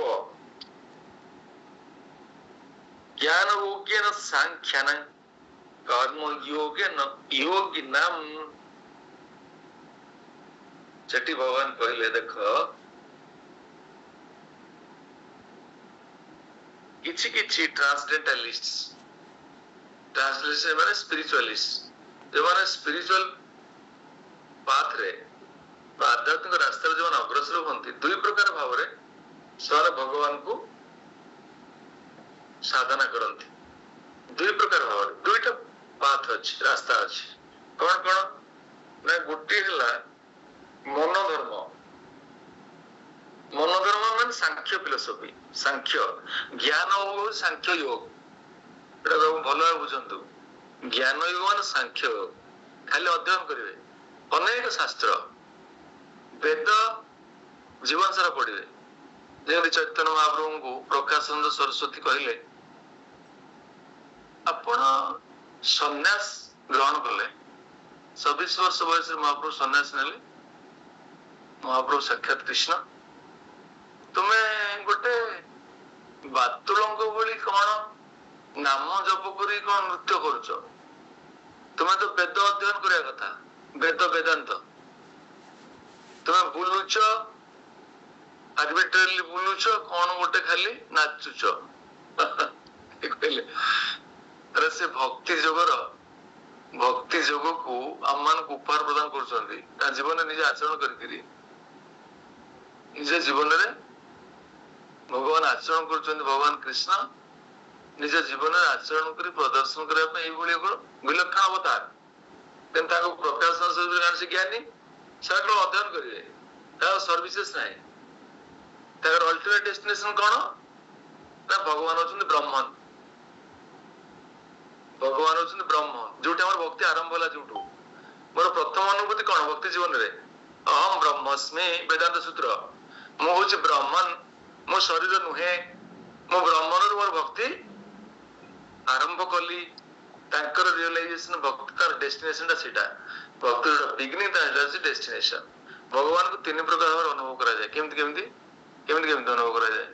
ଜ୍ଞାନ ଯୋଗେନ ସାଂଖ୍ୟାନ କର୍ମ ଯୋଗେନ ୟୋଗିନାମ। ସେଠି ଭଗବାନ କହିଲେ, ଦେଖ କିଛି କିଛି ଟ୍ରାନ୍ସଡେଣ୍ଟାଲିଷ୍ଟ, ଟ୍ରାନ୍ସଲେସନ ମାନେ ସ୍ପିରିଚୁଆଲିଷ୍ଟ, ଯୋଉମାନେ ସ୍ପିରିଚୁଆଲ ପାଥରେ ବା ଆଧ୍ୟାତ୍ମିକ ରାସ୍ତାରେ ଯୋଉମାନେ ଅଗ୍ରସର ହୁଅନ୍ତି, ଦୁଇ ପ୍ରକାର ଭାବରେ ସେମାନେ ଭଗବାନଙ୍କୁ ସାଧନା କରନ୍ତି। ଦୁଇ ପ୍ରକାର ଭାବରେ, ଦୁଇଟା ପାଥ ଅଛି, ରାସ୍ତା ଅଛି। କଣ କଣ ନା, ଗୋଟିଏ ହେଲା ମନୋଧର୍ମ। ମନୋଧର୍ମ ମାନେ ସାଂଖ୍ୟ ଫିଲୋସଫି, ସାଂଖ୍ୟ ଜ୍ଞାନ ହଉଛି ସାଂଖ୍ୟ ୟୋଗ। ଏଟା ଭଲ ଭାବେ ବୁଝନ୍ତୁ। ଜ୍ଞାନ ୟୋଗ ମାନେ ସାଂଖ୍ୟ ୟୋଗ। ଖାଲି ଅଧ୍ୟୟନ କରିବେ, ଅନେକ ଶାସ୍ତ୍ର, ବେଦ ଜୀବନ ସାରା ପଢିବେ। ଯେମିତି ଚୈତନ୍ୟ ମହାପ୍ରଭୁଙ୍କୁ ପ୍ରକାଶାନନ୍ଦ ସରସ୍ୱତୀ କହିଲେ, ଆପଣ ସନ୍ନ୍ୟାସ ଗ୍ରହଣ କଲେ। 26 ବର୍ଷ ବୟସରେ ମହାପ୍ରଭୁ ସନ୍ନ୍ୟାସ ନେଲେ। ମହାପ୍ରଭୁ ସାକ୍ଷାତ କୃଷ୍ଣ। ତୁମେ ଗୋଟେ ବାତୁଳଙ୍କ ଭଳି କଣ ନାମ ଜପ କରି କଣ ନୃତ୍ୟ କରୁଛ? ତୁମେ ତ ବେଦ ଅଧ୍ୟୟନ କରିବା କଥା, ବେଦ ବେଦାନ୍ତ। ତୁମେ ବୁଲୁଛ, ଆର୍ବିଟ୍ରାରିଲି ବୁଲୁଛ, କଣ ଗୋଟେ ଖାଲି ନାଚୁଛ। କହିଲେ ଆରେ ସେ ଭକ୍ତି ଯୋଗକୁ ଆମମାନଙ୍କୁ ଉପହାର ପ୍ରଦାନ କରୁଛନ୍ତି। ତା ଜୀବନରେ ନିଜେ ଆଚରଣ କରିକିରି, ନିଜ ଜୀବନରେ ଭଗବାନ ଆଚରଣ କରୁଛନ୍ତି। ଭଗବାନ କୃଷ୍ଣ ନିଜ ଜୀବନରେ ଆଚରଣ କରି ପ୍ରଦର୍ଶନ କରିବା ପାଇଁ ଏଇଭଳି ଏକ ବିଲକ୍ଷଣ ଅବତାର। କିନ୍ତୁ ତାଙ୍କୁ ପ୍ରକାଶନ ସେ ଜ୍ଞାନୀ, ସେ ଅଧ୍ୟୟନ କରିବେ, ତାର ସର୍ଭିସେସ୍ ନାହିଁ। ତାଙ୍କର ଅଲ୍ଟିମେଟ ଡେଷ୍ଟିନେସନ କଣ ନା, ଭଗବାନ ହଉଛନ୍ତି ବ୍ରହ୍ମନ। ଭଗବାନ ହଉଛନ୍ତି ବ୍ରହ୍ମ, ଯୋଉଠି ଆମର ଭକ୍ତି ଆରମ୍ଭ ହେଲା। ଯୋଉଠୁ ମୋର ପ୍ରଥମ ଅନୁଭୂତି କଣ ଭକ୍ତି ଜୀବନରେ, ଅହମ୍ ବ୍ରହ୍ମସ୍ମି, ବେଦାନ୍ତ ସୂତ୍ର। ମୁଁ ହଉଛି ବ୍ରହ୍ମନ, ମୋ ଶରୀର ନୁହେଁ। ମୁଁ ବ୍ରହ୍ମଣରୁ ମୋର ଭକ୍ତି ଆରମ୍ଭ କଲି। ତାଙ୍କର ରିୟଲାଇଜେସନ, ଭକ୍ତି ତାର ଡେଷ୍ଟିନେସନ ଟା ସେଇଟା। ଭକ୍ତିର ବିଗିନିଂ ଟା ହେଉଛି ଡେଷ୍ଟିନେସନ। ଭଗବାନଙ୍କୁ ତିନି ପ୍ରକାର ଭାବରେ ଅନୁଭବ କରାଯାଏ। କେମିତି କେମିତି କେମିତି କେମିତି ଅନୁଭବ କରାଯାଏ?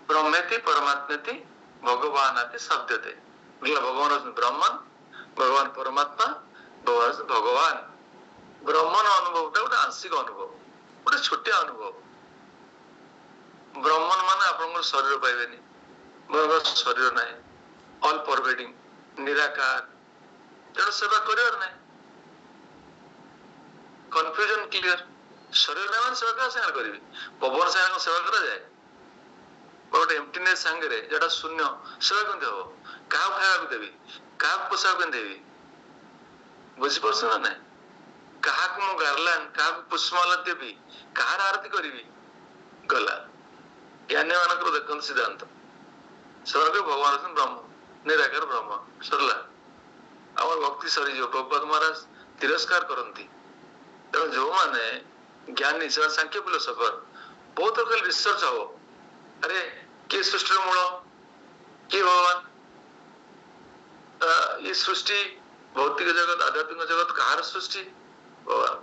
ब्रह्मेति परमात्मेति भगवानाति शब्दते। भगवान हूँ ब्रह्मन, भगवान परमात्मा, भगवान हूँ भगवान। ब्रह्मन अनुभवटा गोटे आंशिक अनुभव, गोटे छोटिया अनुभव। ब्रह्मन मान आप शरीर पाइबेनि, शरीर ना, ऑल परवेडिंग, निराकार, तेणु सेवा कर ना। Confusion clear. शरीर ना सेवा क्या सागर करी, पवन सागर सेवा करा जाए, गोटे एम्प्टीनेस सांगे जेटा शून्य सेवा केमती हम, क्या खाया देवी, क्या पोशाक देवी, बुझीपार ना ना, क्या गार्लान, क्या पुष्पमाला देवी, कहार आरती करी, गला ज्ञानी मान देखते सिद्धांत से भगवान ब्रह्म, निराकार ब्रह्म सरला। आम भक्ति सरीज प्रभुपाद महाराज तिरस्कार करती। तेणु जो मैंने ज्ञानी से सांख्य फिलोसफर बहुत खाली रिसर्च हम, अरे किए सृष्टि मूल, किए भगवान, ये सृष्टि भौतिक जगत आध्यात्मिक जगत कहार सृष्टि, भगवान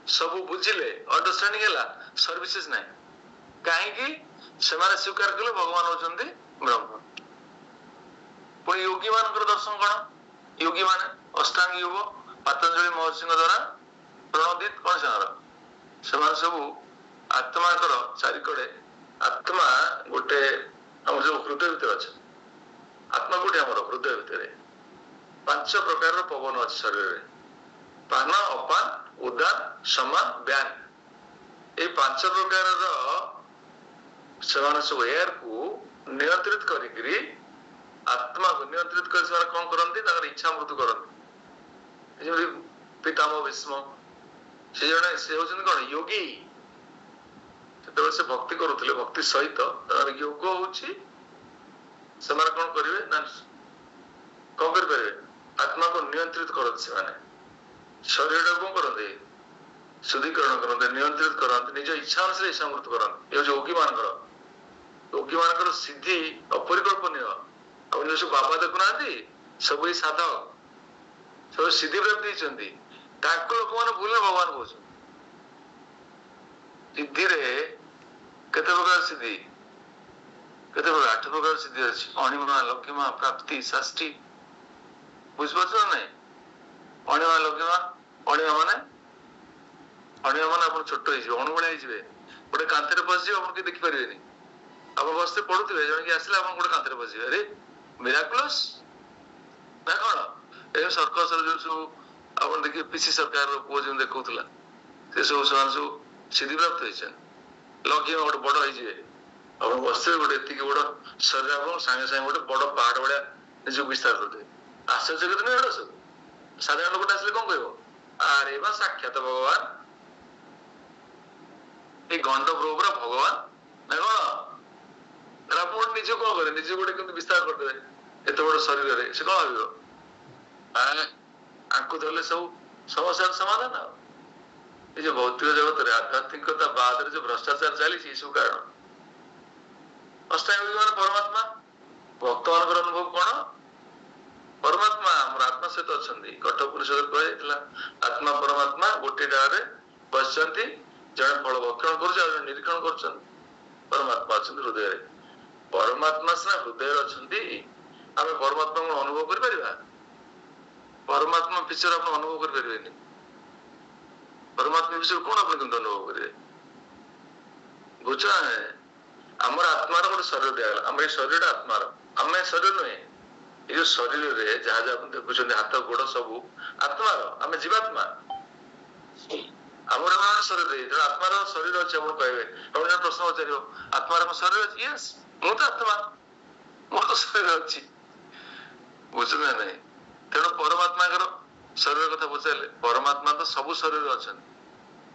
सब बुझिले अंडरस्टैंडिंग है, सर्विसेस ना कहीं स्वीकार कले भगवान होचंदी ब्रह्म। पुणी योगी मान दर्शन कौन, योगी मान अष्टांग योग पतंजलि महर्षि द्वारा प्रणोदित कौन से सब आत्मा चारिकड़े, आत्मा गोटे आम जो हृदय भितर अच्छे, आत्मा गोटे आम हृदय भितर 5 प्रकार पवन अच्छे शरीर में, पान अपान उदान समान व्यान, ये 5 प्रकार सब एयर को नियंत्रित करी आत्मा को नियंत्रित कर कौन करती, इच्छा मृत्यु करती। पितामह भीष्म से जड़े से होती कौन योगी, से भक्ति करुले, भक्ति सहित योग होची से कौन करेंगे ना, कौन करेंगे आत्मा को नियंत्रित करते से शरीर को करते शुद्धिकरण करते, नियंत्रित करते, निज इच्छा अनुसार इच्छा मृत्यु करते। ये योगी मान सिद्धि अपरिकल्पनीय। अब जो सब बाबा देखुना सब ये साधक सब सिद्धि प्राप्ति लोक मैंने भूल भगवान कह सिद्धि केते प्रकार सिद्धि, केते प्रकार 8 प्रकार सिद्धि अच्छी, अणिमा लक्ष्मा प्राप्ति षष्ठी, बुझिपार ना। अणिमा लक्ष्मा, अणिमा माने आप छोट अणु भाई गोटे कांथरे पशि आप देखिपारे, आप बसते पढ़ुवे जन कि आसले आप गोटे कांथरे पशि, अरे मिराकुलस ना कौन ए सर्कस जो सब आप देखिए पीसी सरकार पुओ जो देखा से सब सब सिद्धि प्राप्त होती, लक्ष्मी गोटे बड़ हो बसते गोटे ये बड़ शरीर आप सागे सागे गोटे बड़ पहाड़ भाया निज विस्तार करते, आश्चर्य कहते ना एड़ा सब। साधारण लोक आसले कौन कह, अरे बा साक्षात भगवान, ये गंड प्रभुरा भगवान ना कौन, आप निजे कौन करे, निजे गोटे कम विस्तार करदे एत बड़ शरीर से कौन भाव, आंकु धरले सब समस्या समाधान। ये जो भौतिक जगत आध्यात्मिकता बाद जो भ्रष्टाचार चली सब कारण। अष्टांग मान परमात्मा, भक्त मान अनुभव कौन, परमात्मा आम आत्मा सहित अच्छा कठोपनिषद कह आत्मा परमात्मा गोटे डाल बस जड़े फल भक्षण कर निरीक्षण कर, परमात्मा अच्छा हृदय, परमात्मा सीना हृदय अच्छा, आम परमात्मा को अनुभव कर, परमात्मा विषय आप अनुभव करें, परमात्मा विषय कौन आप अनुभव करेंगे, बुझ आमर आत्मार गोटे शरीर दिगला, आम शरीर आत्मार, आम शरीर नुहे, ये जो शरीर में जहाँ जहाँ देखुं हाथ गोड़ सब आत्मार, आम जीवात्मा, आमर शरीर आत्मार शरीर अच्छे कहे, प्रश्न पचार आत्मार शरीर अच्छी, यस मु तो आत्मा, मोर तो शरीर अच्छी, बुझुना ना। तेणु परमात्मा शरीर कथा पचारे, परमात्मा तो सब शरीर अच्छा,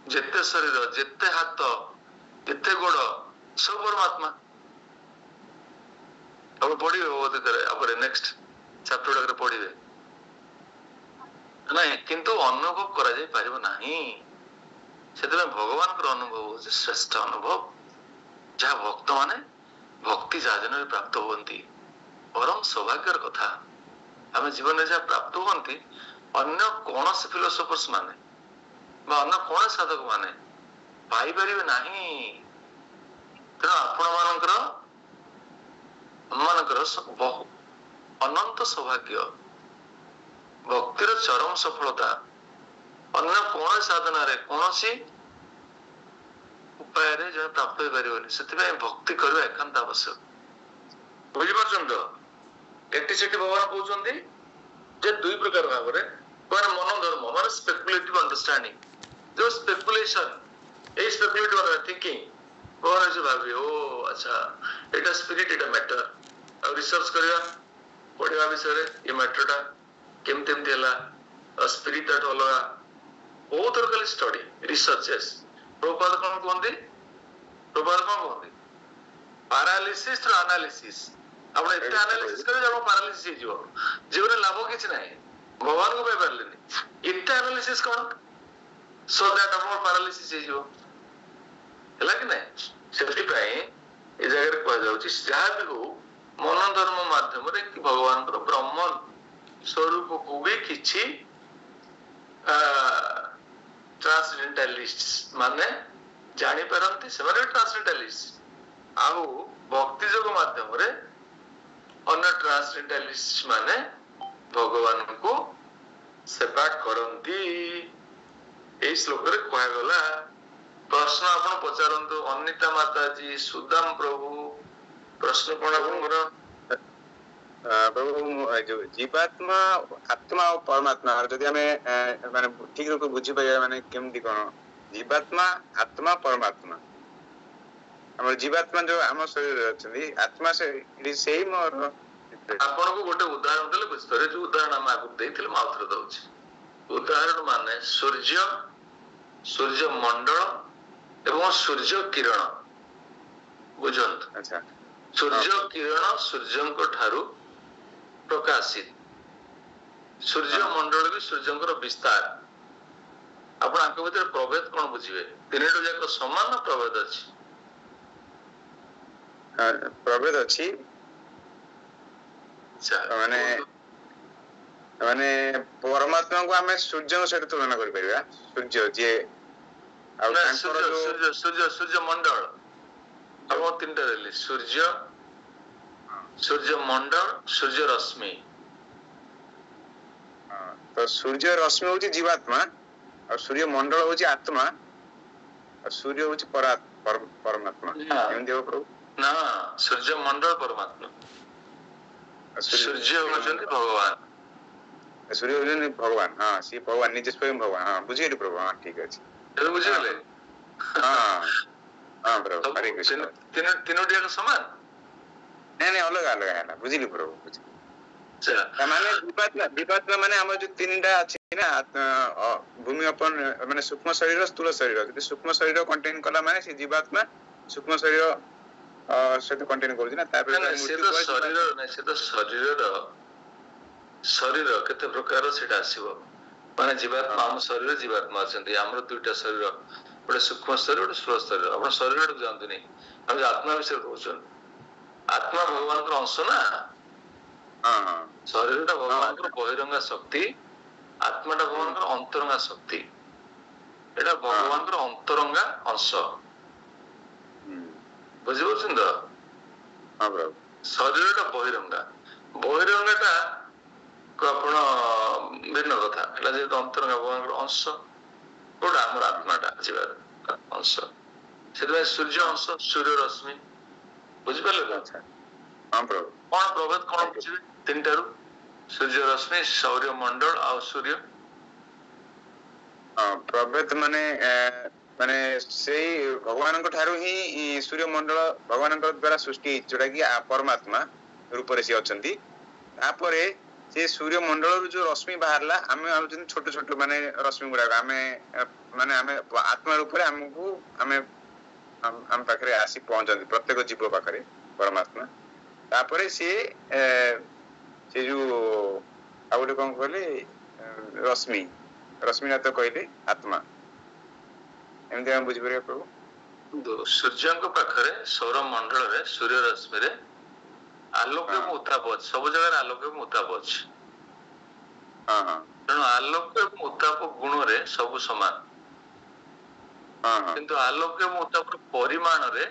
जिते शरीर जिते हाथ जिते गोड़ सब परमात्मा। अब पढ़े नेक्स्ट चैप्टर पढ़े ना, किंतु अनुभव करा जाय पारिबो नाही, सेतबे भगवान कर अनुभव होचे श्रेष्ठ अनुभव, जहाँ भक्त माने भक्ति जाजन प्राप्त होती, परम सौभाग्यर कथा। आम जीवन में जहाँ प्राप्त होती अन्य कौन से फिलोसफर्स माने अन्य कौन साधक माने पाई पारिबे नाही। तेणु आपण मानकर ଅନନ୍ତ ସୌଭାଗ୍ୟ, ଭକ୍ତିର ଚରମ ସଫଳତା ଅନ୍ୟ କୌଣସି ସାଧନାରେ କୌଣସି ଉପାୟରେ ଜଣେ ପ୍ରାପ୍ତ ହେଇପାରିବନି। ସେଥିପାଇଁ ଭକ୍ତି କରିବା ଏକାନ୍ତ ଆବଶ୍ୟକ। ବୁଝିପାରୁଛନ୍ତି ତ? ଏଠି ସେଠି ଭଗବାନ କହୁଛନ୍ତି ଯେ ଦୁଇ ପ୍ରକାର ଭାବରେ ମାନେ ମନ ଧର୍ମ ମାନେ ସ୍ପେକୁଲେଟିଭ ଅଣ୍ଡରଷ୍ଟାଣ୍ଡିଂ, ଯୋଉ ସ୍ପେକୁଲେସନ, ଏଇ ସ୍ପେକୁଲେଟିଭ ଥିଙ୍କିଂ କଣ ଅଛି ଭାବି ଓ ଆଚ୍ଛା ଏଇଟା ସ୍ପିରିଟ ଏଇଟା ମ୍ୟାଟର, ଆଉ ରିସର୍ଚ୍ଚ କରିବା ପଢିବା ବିଷୟରେ ଏ ମ୍ୟାଟରଟା କେମିତି ଏମିତି ହେଲା, ସ୍ପିରିଟ ଠାରୁ ଅଲଗା ବହୁତ ଥର ଖାଲି ଷ୍ଟଡି ରିସର୍ଚେସ୍। ପ୍ରଭୁପାଦ କଣ କୁହନ୍ତି? ପ୍ରଭୁପାଦ କଣ କୁହନ୍ତି? ପାରାଲିସିସ୍ ରୁ ଆନାଲିସିସ୍। ଆପଣ ଏତେ ଆନାଲିସିସ୍ କରିବେ ଆପଣ ପାରାଲିସିସ୍ ହେଇଯିବ, ଜୀବନରେ ଲାଭ କିଛି ନାହିଁ, ଭଗବାନଙ୍କୁ ପାଇପାରିଲେନି। ଏତେ ଆନାଲିସିସ୍ କଣ? ସୋ ଦ୍ୟାଟ୍ ଆପଣଙ୍କର ପାରାଲିସିସ୍ ହେଇଯିବ, ହେଲା କି ନାଇଁ? ସେଥିପାଇଁ ଏ ଜାଗାରେ କୁହାଯାଉଛି ଯାହା ବି ହଉ ମନ ଧର୍ମ ମାଧ୍ୟମରେ କି ଭଗବାନଙ୍କର ବ୍ରହ୍ମ ସ୍ୱରୂପକୁ ବି କିଛି ଟ୍ରାନ୍ସଡେଣ୍ଟାଲିଷ୍ଟ ମାନେ ଜାଣିପାରନ୍ତି, ସେମାନେ ବି ଟ୍ରାନ୍ସଡେଣ୍ଟାଲିଷ୍ଟ। ଆଉ ଭକ୍ତି ଯୋଗ ମାଧ୍ୟମରେ ଅନ୍ୟ ଟ୍ରାନ୍ସଡେଣ୍ଟାଲିଷ୍ଟ ମାନେ ଭଗବାନଙ୍କୁ ସେବା କରନ୍ତି। ଏଇ ଶ୍ଲୋକରେ କୁହାଗଲା। ପ୍ରଶ୍ନ ଆପଣ ପଚାରନ୍ତୁ। ଅନିତା ମାତାଜୀ, ସୁଦାମ ପ୍ରଭୁ, ପ୍ରଶ୍ନ କଣ ଆପଣଙ୍କର? ପ୍ରଭୁ ଯୋଉ ଜୀବାତ୍ମା, ଆତ୍ମା ଆଉ ପରମାତ୍ମା ଯଦି ଆମେ ମାନେ ଠିକ ରୂପେ ବୁଝିପାରିବା ମାନେ କେମିତି କଣ ଜୀବାତ୍ମା, ଆତ୍ମା, ପରମାତ୍ମା। ଆମର ଜୀବାତ୍ମା ଯୋଉ ଆମ ଶରୀରରେ ଅଛନ୍ତି, ଆତ୍ମା ସେଇ ମୋର। ଆପଣଙ୍କୁ ଗୋଟେ ଉଦାହରଣ ଦେଲେ ବୁଝିପାରିବେ। ଯୋଉ ଉଦାହରଣ ଆମେ ଆଗରୁ ଦେଇଥିଲେ ମୁଁ ଆଉଥରେ ଦଉଛି। ଉଦାହରଣ ମାନେ ସୂର୍ଯ୍ୟ, ସୂର୍ଯ୍ୟ ମଣ୍ଡଳ ଏବଂ ସୂର୍ଯ୍ୟ କିରଣ। ବୁଝନ୍ତୁ, ଆଚ୍ଛା, ସୂର୍ଯ୍ୟ କିରଣ ସୂର୍ଯ୍ୟଙ୍କ ଠାରୁ ପ୍ରକାଶିତ, ସୂର୍ଯ୍ୟ ମଣ୍ଡଳ ବି ସୂର୍ଯ୍ୟଙ୍କର ବିସ୍ତାର। ଆପଣ ଆଙ୍କ ଭିତରେ ପ୍ରଭେଦ କଣ ବୁଝିବେ? ତିନିଟା ଯାକ ସମାନ ନା ପ୍ରଭେଦ ଅଛି? ପ୍ରଭେଦ ଅଛି। ମାନେ ମାନେ ପରମାତ୍ମାକୁ ଆମେ ସୂର୍ଯ୍ୟଙ୍କ ସହିତ ତୁଳନା କରିପାରିବା। ସୂର୍ଯ୍ୟ ଯିଏ ଆଉ ତାଙ୍କର ଯୋଉ ସୂର୍ଯ୍ୟ ମଣ୍ଡଳ ଆପଣ ତିନିଟା ଦେଲି, ସୂର୍ଯ୍ୟ, ସୂର୍ଯ୍ୟ ମଣ୍ଡଳ, ସୂର୍ଯ୍ୟ ରଶ୍ମି। ତ ସୂର୍ଯ୍ୟ ରଶ୍ମି ହଉଛି ଜୀବାତ୍ମା, ଆଉ ସୂର୍ଯ୍ୟ ମଣ୍ଡଳ ହଉଛି ଆତ୍ମା, ଆଉ ସୂର୍ଯ୍ୟ ହଉଛି ପରମାତ୍ମା। କେମିତି ହବ ପ୍ରଭୁ? ନା, ସୂର୍ଯ୍ୟ ମଣ୍ଡଳ ପରମାତ୍ମା, ସୂର୍ଯ୍ୟ ହଉଛନ୍ତି ଭଗବାନ। ସୂର୍ଯ୍ୟ ହଉଛନ୍ତି ଭଗବାନ। ହଁ, ସିଏ ଭଗବାନ ନିଜେ ସ୍ୱୟଂ ଭଗବାନ। ହଁ, ବୁଝିଗଲି ପ୍ରଭୁ। ହଁ, ଠିକ ଅଛି। ଏବେ ବୁଝିଗଲେ? ହଁ ପ୍ରଭୁ, ହରେ କୃଷ୍ଣ। ତିନୋଟି ଯାକ ସମାନ? ନାଇଁ ଅଲଗା ଅଲଗା ହେଲା। ବୁଝିଲି ପ୍ରଭୁ, ବୁଝିଲି। ମାନେ ଜୀବାତ୍ମା ମାନେ ଆମର ଯୋଉ ତିନିଟା ଅଛି ନା, ଭୂମି ଅପନ ମାନେ ସୂକ୍ଷ୍ମ ଶରୀର, ସ୍ଥୂଳ ଶରୀର। ଯଦି ସୂକ୍ଷ୍ମ ଶରୀର କଣ୍ଟେନ୍ କଲା ମାନେ ସେ ଜୀବାତ୍ମା ସୂକ୍ଷ୍ମ ଶରୀର ସହିତ କଣ୍ଟେନ୍ କରୁଛି ନା। ତାପରେ ଶରୀର କେତେ ପ୍ରକାର ସେଇଟା ଆସିବ। ମାନେ ଜୀବାତ୍ମା, ଆମ ଶରୀର ଜୀବାତ୍ମା ଅଛନ୍ତି। ଆମର ଦୁଇଟା ଶରୀର, ଗୋଟେ ସୂକ୍ଷ୍ମ ଶରୀର, ଗୋଟେ ସ୍ଥୂଳ ଶରୀର। ଆପଣ ଶରୀର ଆଡକୁ ଯାଆନ୍ତୁନି, ଆମେ ଆତ୍ମା ବିଷୟରେ କହୁଛନ୍ତି। ଆତ୍ମା ଭଗବାନଙ୍କର ଅଂଶ ନା। ଶରୀରଟା ଭଗବାନଙ୍କର ବହିରଙ୍ଗା ଶକ୍ତି, ଆତ୍ମାଟା ଭଗବାନଙ୍କର ଅନ୍ତରଙ୍ଗା ଶକ୍ତି। ଏଟା ଭଗବାନଙ୍କର ଅନ୍ତରଙ୍ଗା ଅଂଶ। ବୁଝିପାରୁଛନ୍ତି ତ? ଶରୀରଟା ବହିରଙ୍ଗା, ବହିରଙ୍ଗାଟା ଆପଣ ଭିନ୍ନ କଥା। ଏଟା ଯେହେତୁ ଅନ୍ତରଙ୍ଗା ଭଗବାନଙ୍କର ଅଂଶ, କୋଉଟା ଆମର ଆତ୍ମାଟା ଯିବାର ଅଂଶ। ସେଥିପାଇଁ ସୂର୍ଯ୍ୟ ଅଂଶ, ସୂର୍ଯ୍ୟ ରଶ୍ମି। ବୁଝିପାରିଲେ ତ? କଣ ପ୍ରଭେଦ କଣ ବୁଝିବେ ତିନିଟାରୁ? ସୂର୍ଯ୍ୟ ରଶ୍ମି, ସୌର ମଣ୍ଡଳ ଆଉ ସୂର୍ଯ୍ୟ। ପ୍ରଭେଦ ମାନେ ମାନେ ସେଇ ଭଗବାନଙ୍କ ଠାରୁ ହିଁ ସୂର୍ଯ୍ୟ ମଣ୍ଡଳ ଭଗବାନଙ୍କ ଦ୍ଵାରା ସୃଷ୍ଟି ହେଇଛି, ଯୋଉଟା କି ପରମାତ୍ମା ରୂପରେ ସିଏ ଅଛନ୍ତି। ତାପରେ ସେ ସୂର୍ଯ୍ୟ ମଣ୍ଡଳରୁ ଯୋଉ ରଶ୍ମି ବାହାରିଲା, ଆମେ ଭାବୁଛନ୍ତି ଛୋଟ ଛୋଟ ମାନେ ରଶ୍ମି ଗୁଡାକ ଆମେ ମାନେ ଆମେ ଆତ୍ମା ରୂପରେ ଆମ ପାଖରେ ଆସି ପହଞ୍ଚନ୍ତି, ପ୍ରତ୍ୟେକ ଜୀବ ପାଖରେ ପରମାତ୍ମା। ତାପରେ ସିଏ ସେ ଯୋଉ ଆଉ ଗୋଟେ କଣ କହିଲେ, ରଶ୍ମିନାଥ କହିଲେ ଆତ୍ମା। ଏମିତି ଆମେ ବୁଝିପାରିବା ପ୍ରଭୁ। ସୂର୍ଯ୍ୟଙ୍କ ପାଖରେ ସୌର ମଣ୍ଡଳରେ ସୂର୍ଯ୍ୟ ରଶ୍ମିରେ ଆଲୋକ ଏବଂ ଉତ୍ତାପ ଅଛି। ସବୁ ଜାଗାରେ ଆଲୋକ ଏବଂ ଉତ୍ତାପ ଅଛି। ତେଣୁ ଆଲୋକ ଏବଂ ଉତ୍ତାପ ଗୁଣରେ ସବୁ ସମାନ, କିନ୍ତୁ ଆଲୋକ ଏବଂ ଉତ୍ତାପର ପରିମାଣରେ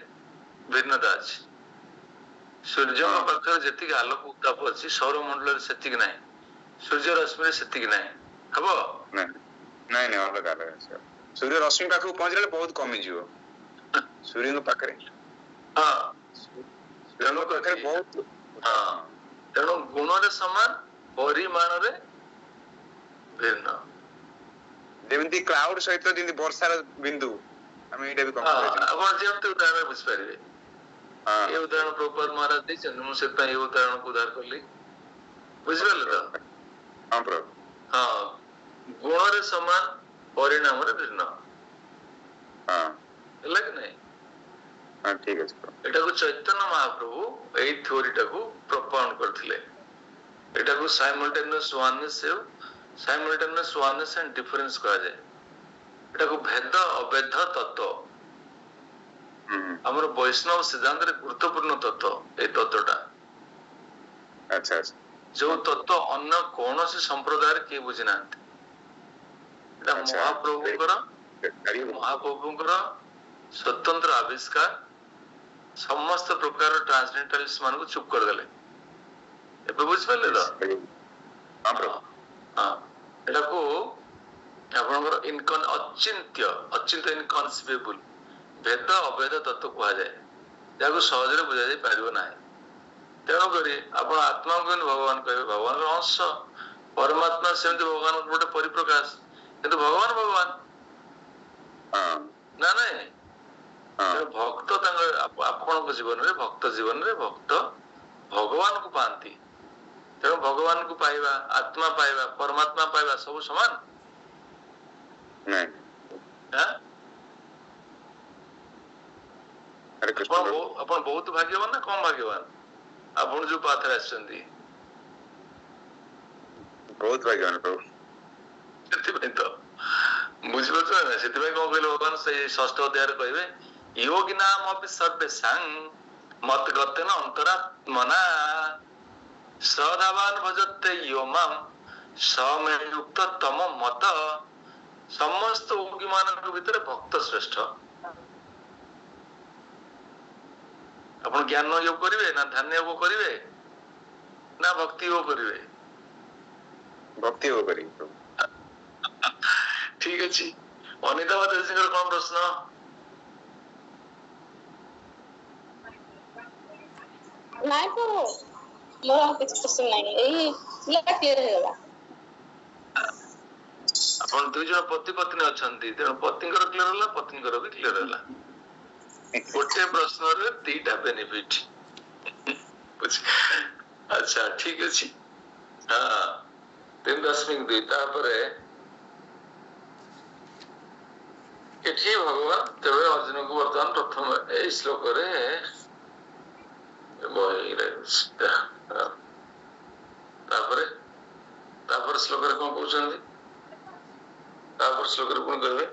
ଭିନ୍ନତା ଅଛି। सूर्य पाखे जी आलोक उताप अच्छी सौरमंडल से सूर्य रश्मि से हम नहीं अलग अलग सूर्य रश्मि पाखु पहुंचले बहुत कमी जीव सूर्य पाखे हाँ तेणु पाखे बहुत हाँ तेणु गुण रे समान परिमाण रे भिन्न जेमती क्लाउड सहित जेमती वर्षार बिंदु हम एटा भी कंपेयर आपण जेमती उदाहरण बुझ पारिबे हां ये उदाहरण प्रभुपाद महाराज दैछन मु से ये उदाहरण को उदाहरण करली बुझिबल तो हां प्रभु हां गुण रे समान परिणाम रे भिन्न हां लग नहीं हां ठीक है एटा को चैतन्य महाप्रभु एई थ्योरी टा को प्रोपाउंड करथिले एटा को साइमल्टेनियस वननेस एंड डिफरेंस कहा जाए एटा को भेद अभेद तत्व हमर वैष्णव सिद्धांत रे गुरुत्वपूर्ण तत्व ए तत्वटा अच्छा अच्छा जो तत्व अन्य कौन से संप्रदाय के बुझिना एटा महाप्रभुकर स्वतंत्र आविष्कार समस्त प्रकार ट्रांसजेंडरलिस्ट मान को चुप कर देले एबे बुझ पाले तो हां एटा को आपनकर अचिंत्य इनकॉन्सिबल भेद अभेद तत्व कहा जाए जहाँ सहज बुझा जा पार ना तेणुक आप आत्मा को भगवान कहे भगवान अंश परमात्मा सेमती भगवान गोटे परिप्रकाश किंतु भगवान भगवान ना नहीं भक्त आपण जीवन में भक्त भगवान को पाती तेणु भगवान को पाइबा आत्मा पाइबा परमात्मा पाइबा सब समान अपन बहुत भाग्यवान ना कम भाग्यवान आपण जो पाथर आछंती बहुत भाग्यवान प्रभु सेति तो बुझबो तो ना सेति कोन कहले भगवान से षष्ठ अध्याय रे कहबे योगी नाम अपि सर्वेसां मत गतेन अंतरात्मना श्रद्धावान भजते यो माम समे युक्त तम मत समस्त योगी मानक भीतर भक्त श्रेष्ठ अपन ज्ञान योग करिवे ना ध्यान योग करिवे ना भक्ति योग करिवे भक्ति योग करिवे ठीक अछि अनिता माता सिंगर कोन प्रश्न नहीं तो मोर कुछ प्रश्न नहीं एई ला क्लियर हो गला अपन दुई जन पति पत्नी अछंती तेणु पतिंकर क्लियर होला पत्नीकर भी क्लियर होला गोटे प्रश्न रे तीटा बेनिफिट अच्छा ठीक अछि हां 3.2 तापरे एठी भगवान तेरे अर्जुन को वर्तमान प्रथम ए श्लोक रे तापर श्लोक रे कोन कहउछन्ती तापर श्लोक रे कोन करबे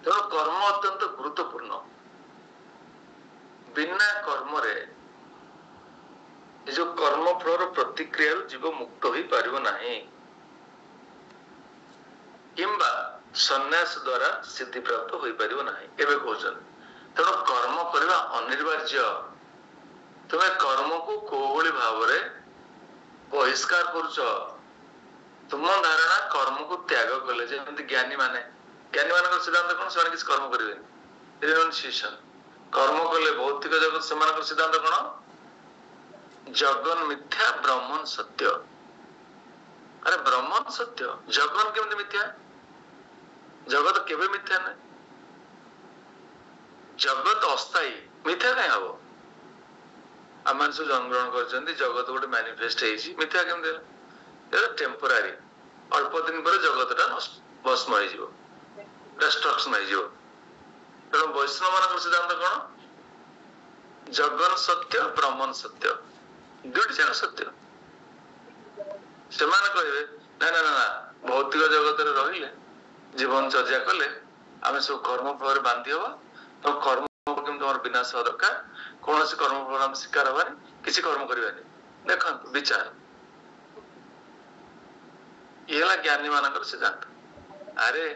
तो कर्म अत्यंत गुरुत्वपूर्ण बिना कर्म रे जो कर्म फल प्रतिक्रिया जीव मुक्त हो पारिबो नाही किंबा सन्यास द्वारा सिद्धि प्राप्त हो पारिबो नाही एबे कहउछन तेणु कर्म करबा अनिवार्य तुम्हें कर्म को कोहली भाव रे बहिष्कार करूछ तुम धारणा कर्म को त्याग कले जेमति ज्ञानी मानकर सिद्धांत कौन से किसी कर्म करेंगे रिनंसिएशन कर्म कले भौतिक जगत से सिद्धांत कौन जगन मिथ्या ब्रह्मन सत्य अरे ब्रह्मन सत्य जगन केमति मिथ्या जगत केबे मिथ्या नहीं जगत अस्थायी मिथ्या कहीं हम आम सब जन्म ग्रहण कर जगत गोटे मैनिफेस्ट मिथ्या केमति टेम्पोरारी अल्प दिन पर जगतटा भस्म हो डिस्ट्रक्शन हो तेणु वैष्णव मान सिद्धांत कौन जगन सत्य ब्रह्मन सत्य दुईटी जाक सत्य से कहे ना ना ना भौतिक जगत रहिले जीवन चर्या कले आम सब कर्म फल बांधि हवा तो कर्म तुम विनाश हवा दरकार कौन सी कर्म फल आम शिकार हबानी किसी कर्म करवानी देख विचार ये ज्ञानी मान सिद्धांत अरे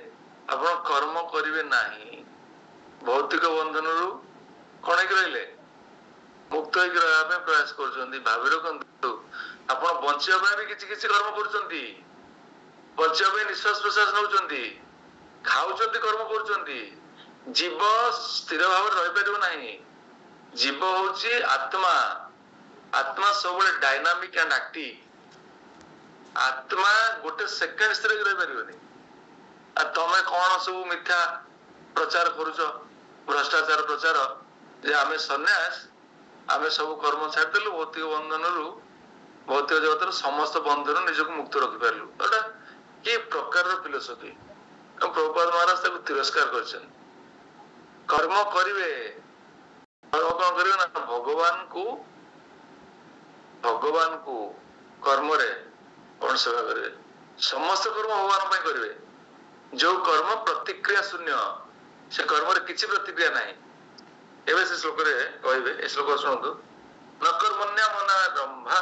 आप कर्म करेंगे ना भौतिक बंधन रु କଣ ହେଇକି ରହିଲେ? ମୁକ୍ତ ହେଇକି ରହିବା ପାଇଁ ପ୍ରୟାସ କରୁଛନ୍ତି। ଭାବି ରଖନ୍ତୁ ଆପଣ ବଞ୍ଚିବା ପାଇଁ ବି କିଛି କିଛି କର୍ମ କରୁଛନ୍ତି, ବଞ୍ଚିବା ପାଇଁ ନିଶ୍ୱାସ ପ୍ରଶ୍ୱାସ ନେଉଛନ୍ତି, ଖାଉଛନ୍ତି, କର୍ମ କରୁଛନ୍ତି। ଜୀବ ସ୍ଥିର ଭାବରେ ରହିପାରିବ ନାହିଁ। ଜୀବ ହଉଛି ଆତ୍ମା। ଆତ୍ମା ସବୁବେଳେ ଡାଇନାମିକ ଆଣ୍ଡ ଆକ୍ଟିଭ। ଆତ୍ମା ଗୋଟେ ସେକେଣ୍ଡ ସ୍ଥିର ହେଇକି ରହିପାରିବନି। ଆଉ ତମେ କଣ ସବୁ ମିଥ୍ୟା ପ୍ରଚାର କରୁଛ, ଭ୍ରଷ୍ଟାଚାର ପ୍ରଚାର, ଯେ ଆମେ ସନ୍ନ୍ୟାସ, ଆମେ ସବୁ କର୍ମ ଛାଡ଼ିଦେଲୁ, ଭୌତିକ ବନ୍ଧନରୁ, ଭୌତିକ ଜଗତର ସମସ୍ତ ବନ୍ଧନରୁ ନିଜକୁ ମୁକ୍ତ ରଖିପାରିଲୁ। ଏଟା କି ପ୍ରକାରର ଫିଲୋସଫି? ପ୍ରଭୁପାଦ ମହାରାଜ ତାକୁ ତିରସ୍କାର କରିଛନ୍ତି। କର୍ମ କରିବେ, କର୍ମ କଣ କରିବେ ନା ଭଗବାନଙ୍କୁ କର୍ମରେ କଣ ସେବା କରିବେ? ସମସ୍ତ କର୍ମ ଭଗବାନ ପାଇଁ କରିବେ। ଯୋଉ କର୍ମ ପ୍ରତିକ୍ରିୟା ଶୂନ୍ୟ, ସେ କର୍ମରେ କିଛି ପ୍ରତିକ୍ରିୟା ନାହିଁ। ଏବେ ସେ ଶ୍ଲୋକରେ କହିବେ, ଏ ଶ୍ଲୋକ ଶୁଣନ୍ତୁ। ନ କର୍ମଣ୍ୟା ମନା ରମ୍ଭା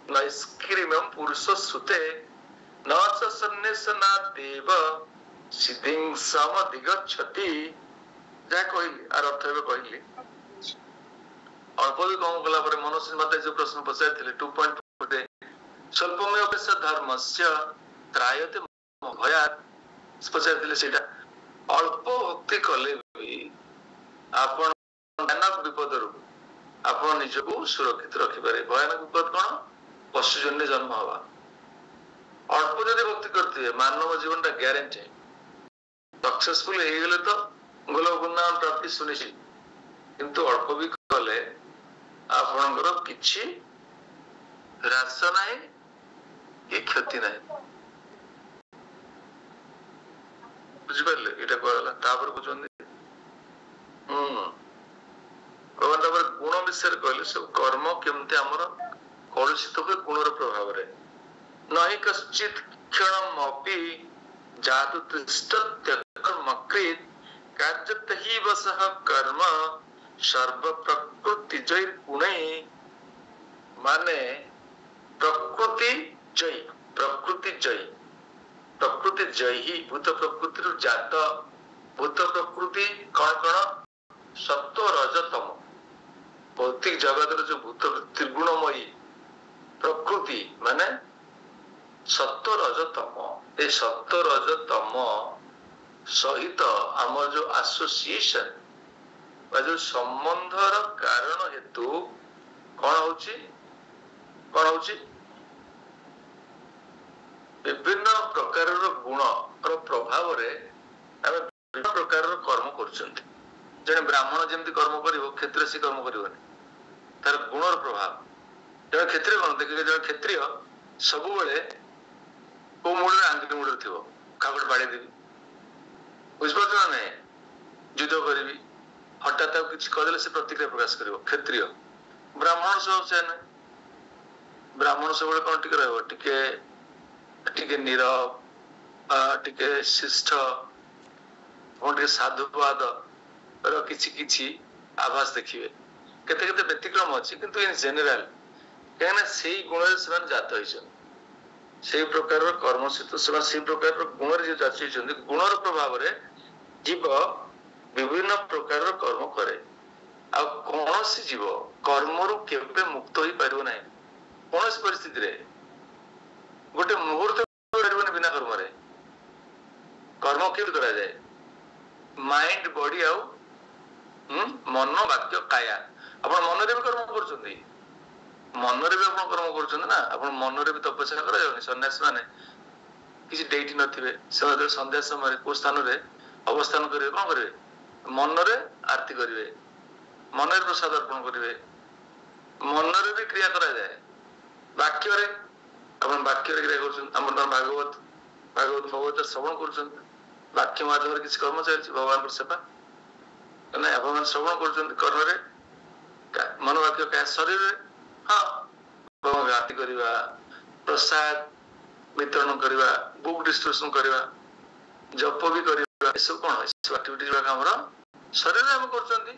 ନୈଷ୍କ୍ରିମ୍ୟମ୍ ପୁରୁଷ ସୁତେ न च सन्न्यासनादेव सिद्धिं समधिगच्छति। ଯାହା କହିଲି ଆର ଅର୍ଥ ଏବେ କହିଲି। ଅଳ୍ପ ବି କମ କଲା ପରେ ମନୋଜ ମାତା ଯୋଉ ପ୍ରଶ୍ନ ପଚାରିଥିଲେ 2.4 ସ୍ୱଳ୍ପମେୟ ଧର୍ମସ୍ୟ ତ୍ରାୟତେ ଭୟାତ୍ ପଚାରିଥିଲେ, ସେଇଟା ଅଳ୍ପ ଭକ୍ତି କଲେ ବି ଆପଣ ଭୟାନକ ବିପଦରୁ ଆପଣ ନିଜକୁ ସୁରକ୍ଷିତ ରଖିପାରିବେ। ଭୟାନକ ବିପଦ କଣ? ପଶୁଜନ୍ୟ ଜନ୍ମ ହବା। ଅଳ୍ପ ଯଦି ଭକ୍ତି କରିଥିବେ ମାନବ ଜୀବନଟା ଗ୍ୟାରେଣ୍ଟି। ସକ୍ସେସଫୁଲ ହେଇଗଲେ ତ ଗୋଲକ ବୃନ୍ଦାବନ ପ୍ରାପ୍ତି ସୁନିଶ୍ଚିତ, କିନ୍ତୁ ଅଳ୍ପ ବି କଲେ ଆପଣଙ୍କର କିଛି ହ୍ରାସ ନାହିଁ କି କ୍ଷତି ନାହିଁ। ବୁଝିପାରିଲେ? ଏଇଟା କୁହାଗଲା। ତାପରେ କହୁଛନ୍ତି ଭଗବାନ ତାପରେ ଗୁଣ ବିଷୟରେ କହିଲେ। ସବୁ କର୍ମ କେମିତି ଆମର କଳୁଷିତ ହୁଏ ଗୁଣର ପ୍ରଭାବରେ। ନହି କଶ୍ଚିତ୍ କ୍ଷଣମପି ଯାତୁ ତିଷ୍ଠତ୍ୟକର୍ମକୃତ୍ କାର୍ଯ୍ୟତ ହି ବସଃ କର୍ମ ସର୍ବ ପ୍ରକୃତି ଜୈର୍ ଗୁଣୈ। ମାନେ ପ୍ରକୃତି ଜୟୀ, ପ୍ରକୃତି ଜୟୀ, ପ୍ରକୃତି ଜୟୀ ହିଁ ଭୂତ ପ୍ରକୃତିରୁ ଜାତ। ଭୂତ ପ୍ରକୃତି କଣ କଣ? ସତ୍ଵ ରଜ ତମ। ଭୌତିକ ଜଗତର ଯୋଉ ଭୂତ ତ୍ରିଗୁଣମୟୀ ପ୍ରକୃତି ମାନେ ସତ୍ଵ ରଜ ତମ। ଏ ସତ୍ଵ ରଜ ତମ ସହିତ ଆମର ଯୋଉ ଆସୋସିଏସନ ବା ଯୋଉ ସମ୍ବନ୍ଧର କାରଣ ହେତୁ କଣ ହଉଛି? କଣ ହଉଛି? ବିଭିନ୍ନ ପ୍ରକାରର ଗୁଣର ପ୍ରଭାବରେ ଆମେ ବିଭିନ୍ନ ପ୍ରକାରର କର୍ମ କରୁଛନ୍ତି। ଜଣେ ବ୍ରାହ୍ମଣ ଯେମିତି କର୍ମ କରିବ, କ୍ଷତ୍ରିୟ ସେ କର୍ମ କରିବନି, ତାର ଗୁଣର ପ୍ରଭାବ। ଜଣେ କ୍ଷତ୍ରିୟ କଣ ଦେଖିବେ, ଜଣେ କ୍ଷତ୍ରିୟ ସବୁବେଳେ କୋଉ ମୂଳରେ ଆଙ୍ଗୁଠି ମୂଳରେ ଥିବ, କାହାକୁ ବାଡେଇ ଦେବି, ବୁଝିପାରୁଛ ନା ନାଇଁ? ଯୁଦ୍ଧ କରିବି, ହଠାତ୍ ତାକୁ କିଛି କହିଦେଲେ ସେ ପ୍ରତିକ୍ରିୟା ପ୍ରକାଶ କରିବ କ୍ଷତ୍ରିୟ। ବ୍ରାହ୍ମଣ ସବୁ ସେ ନାହିଁ। ବ୍ରାହ୍ମଣ ସବୁବେଳେ କଣ ଟିକେ ରହିବ, ଟିକେ ନୀରବ, ଟିକେ ଶିଷ୍ଟ, ଟିକେ ସାଧୁବାଦ ର କିଛି କିଛି ଆଭାସ ଦେଖିବେ। କେତେ କେତେ ବ୍ୟତିକ୍ରମ ଅଛି, କିନ୍ତୁ ଇନ୍ ଜେନେରାଲ କାହିଁକିନା ସେଇ ଗୁଣରେ ସେମାନେ ଜାତ ହେଇଛନ୍ତି, ସେଇ ପ୍ରକାରର କର୍ମ ସହିତ ସେମାନେ ସେଇ ପ୍ରକାରର ଗୁଣରେ ଯୋଉ ଜାତ ହେଇଛନ୍ତି, ଗୁଣର ପ୍ରଭାବରେ ଜୀବ ବିଭିନ୍ନ ପ୍ରକାରର କର୍ମ କରେ। ଆଉ କୌଣସି ଜୀବ କର୍ମରୁ କେବେ ମୁକ୍ତ ହେଇପାରିବ ନାହିଁ। କୌଣସି ପରିସ୍ଥିତିରେ ଗୋଟେ ମୁହୂର୍ତ୍ତ ପାରିବନି ବିନା କର୍ମରେ। କର୍ମ କେମିତି କରାଯାଏ? ମାଇଣ୍ଡ, ବଡି ଆଉ ମନ, ବାକ୍ୟ, କାୟା। ଆପଣ ମନରେ ବି କର୍ମ କରୁଛନ୍ତି, ମନରେ ବି ଆପଣ କର୍ମ କରୁଛନ୍ତି ନା। ଆପଣ ମନରେ ବି ତପସ୍ୟା କରାଯାଉନି? ସନ୍ନ୍ୟାସୀ ମାନେ କିଛି ଡେଇଟି ନଥିବେ, ସେମାନେ ସନ୍ଧ୍ୟା ସମୟରେ କୋଉ ସ୍ଥାନରେ ଅବସ୍ଥାନ କରିବେ, କଣ କରିବେ? ମନରେ ଆରତି କରିବେ, ମନରେ ପ୍ରସାଦ ଅର୍ପଣ କରିବେ, ମନରେ ବି କ୍ରିୟା କରାଯାଏ। ବାକ୍ୟରେ ଆପଣ ବାକ୍ୟରେ କ୍ରିୟା କରୁଛନ୍ତି। ଆମର ଭାଗବତ ଶ୍ରବଣ କରୁଛନ୍ତି, ବାକ୍ୟ ମାଧ୍ୟମରେ କିଛି କର୍ମ ଚାଲିଛି, ଭଗବାନଙ୍କର ସେବା। ନାଇଁ ଆପଣ ଶ୍ରବଣ କରୁଛନ୍ତି, କର୍ମରେ ମନ ବାକ୍ୟ କାୟା ଶରୀରରେ ଆରତି କରିବା, ପ୍ରସାଦ ବିତରଣ କରିବା, ବୁକ୍ ଡିଷ୍ଟ୍ରିବ୍ୟୁସନ କରିବା, ଜପ ବି କରିବା, ଏସବୁ କଣ? ଏସବୁ ଆକ୍ଟିଭିଟି ଗୁଡାକ ଆମର ଶରୀରରେ ଆମେ କରୁଛନ୍ତି।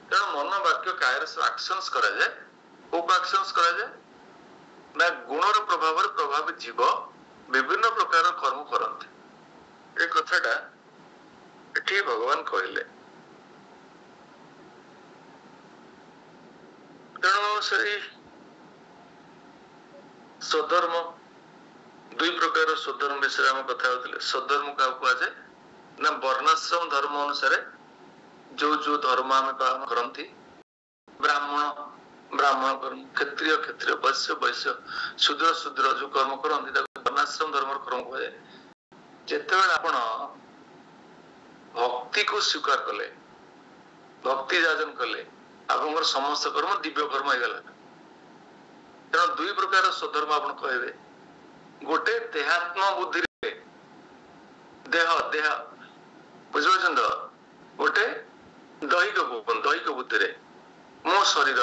ତେଣୁ ମନ ବାକ୍ୟ କାୟର ସବୁ ଆକ୍ସନ୍ସ କରାଯାଏ। କୋଉ ଆକ୍ସନ୍ସ କରାଯାଏ ନା ଗୁଣର ପ୍ରଭାବରେ ପ୍ରଭାବିତ ଜୀବ ବିଭିନ୍ନ ପ୍ରକାର କର୍ମ କରନ୍ତି। ଏ କଥାଟା ଏଠି ଭଗବାନ କହିଲେ। तेणु से स्वधर्म दुई प्रकार स्वधर्म विषय आम कथा होते स्वधर्म क्या कहुए ना वर्णाश्रम धर्म अनुसार जो जो धर्म आम पालन करती ब्राह्मण ब्राह्मण कर्म क्षत्रिय क्षत्रिय वैश्य वैश्य शूद्र शूद्र जो कर्म करती वर्णाश्रम धर्म कर्म कहुए जिते आपण भक्ति को स्वीकार कले भक्ति जाजन कले आप समस्त कर्म दिव्य कर्म हो गला तेणु दुई प्रकार स्वधर्म आप कहे गोटे देहात्म बुद्धि देह देह बुझे गोटे दैहिक बुद्धि रे मो शरीर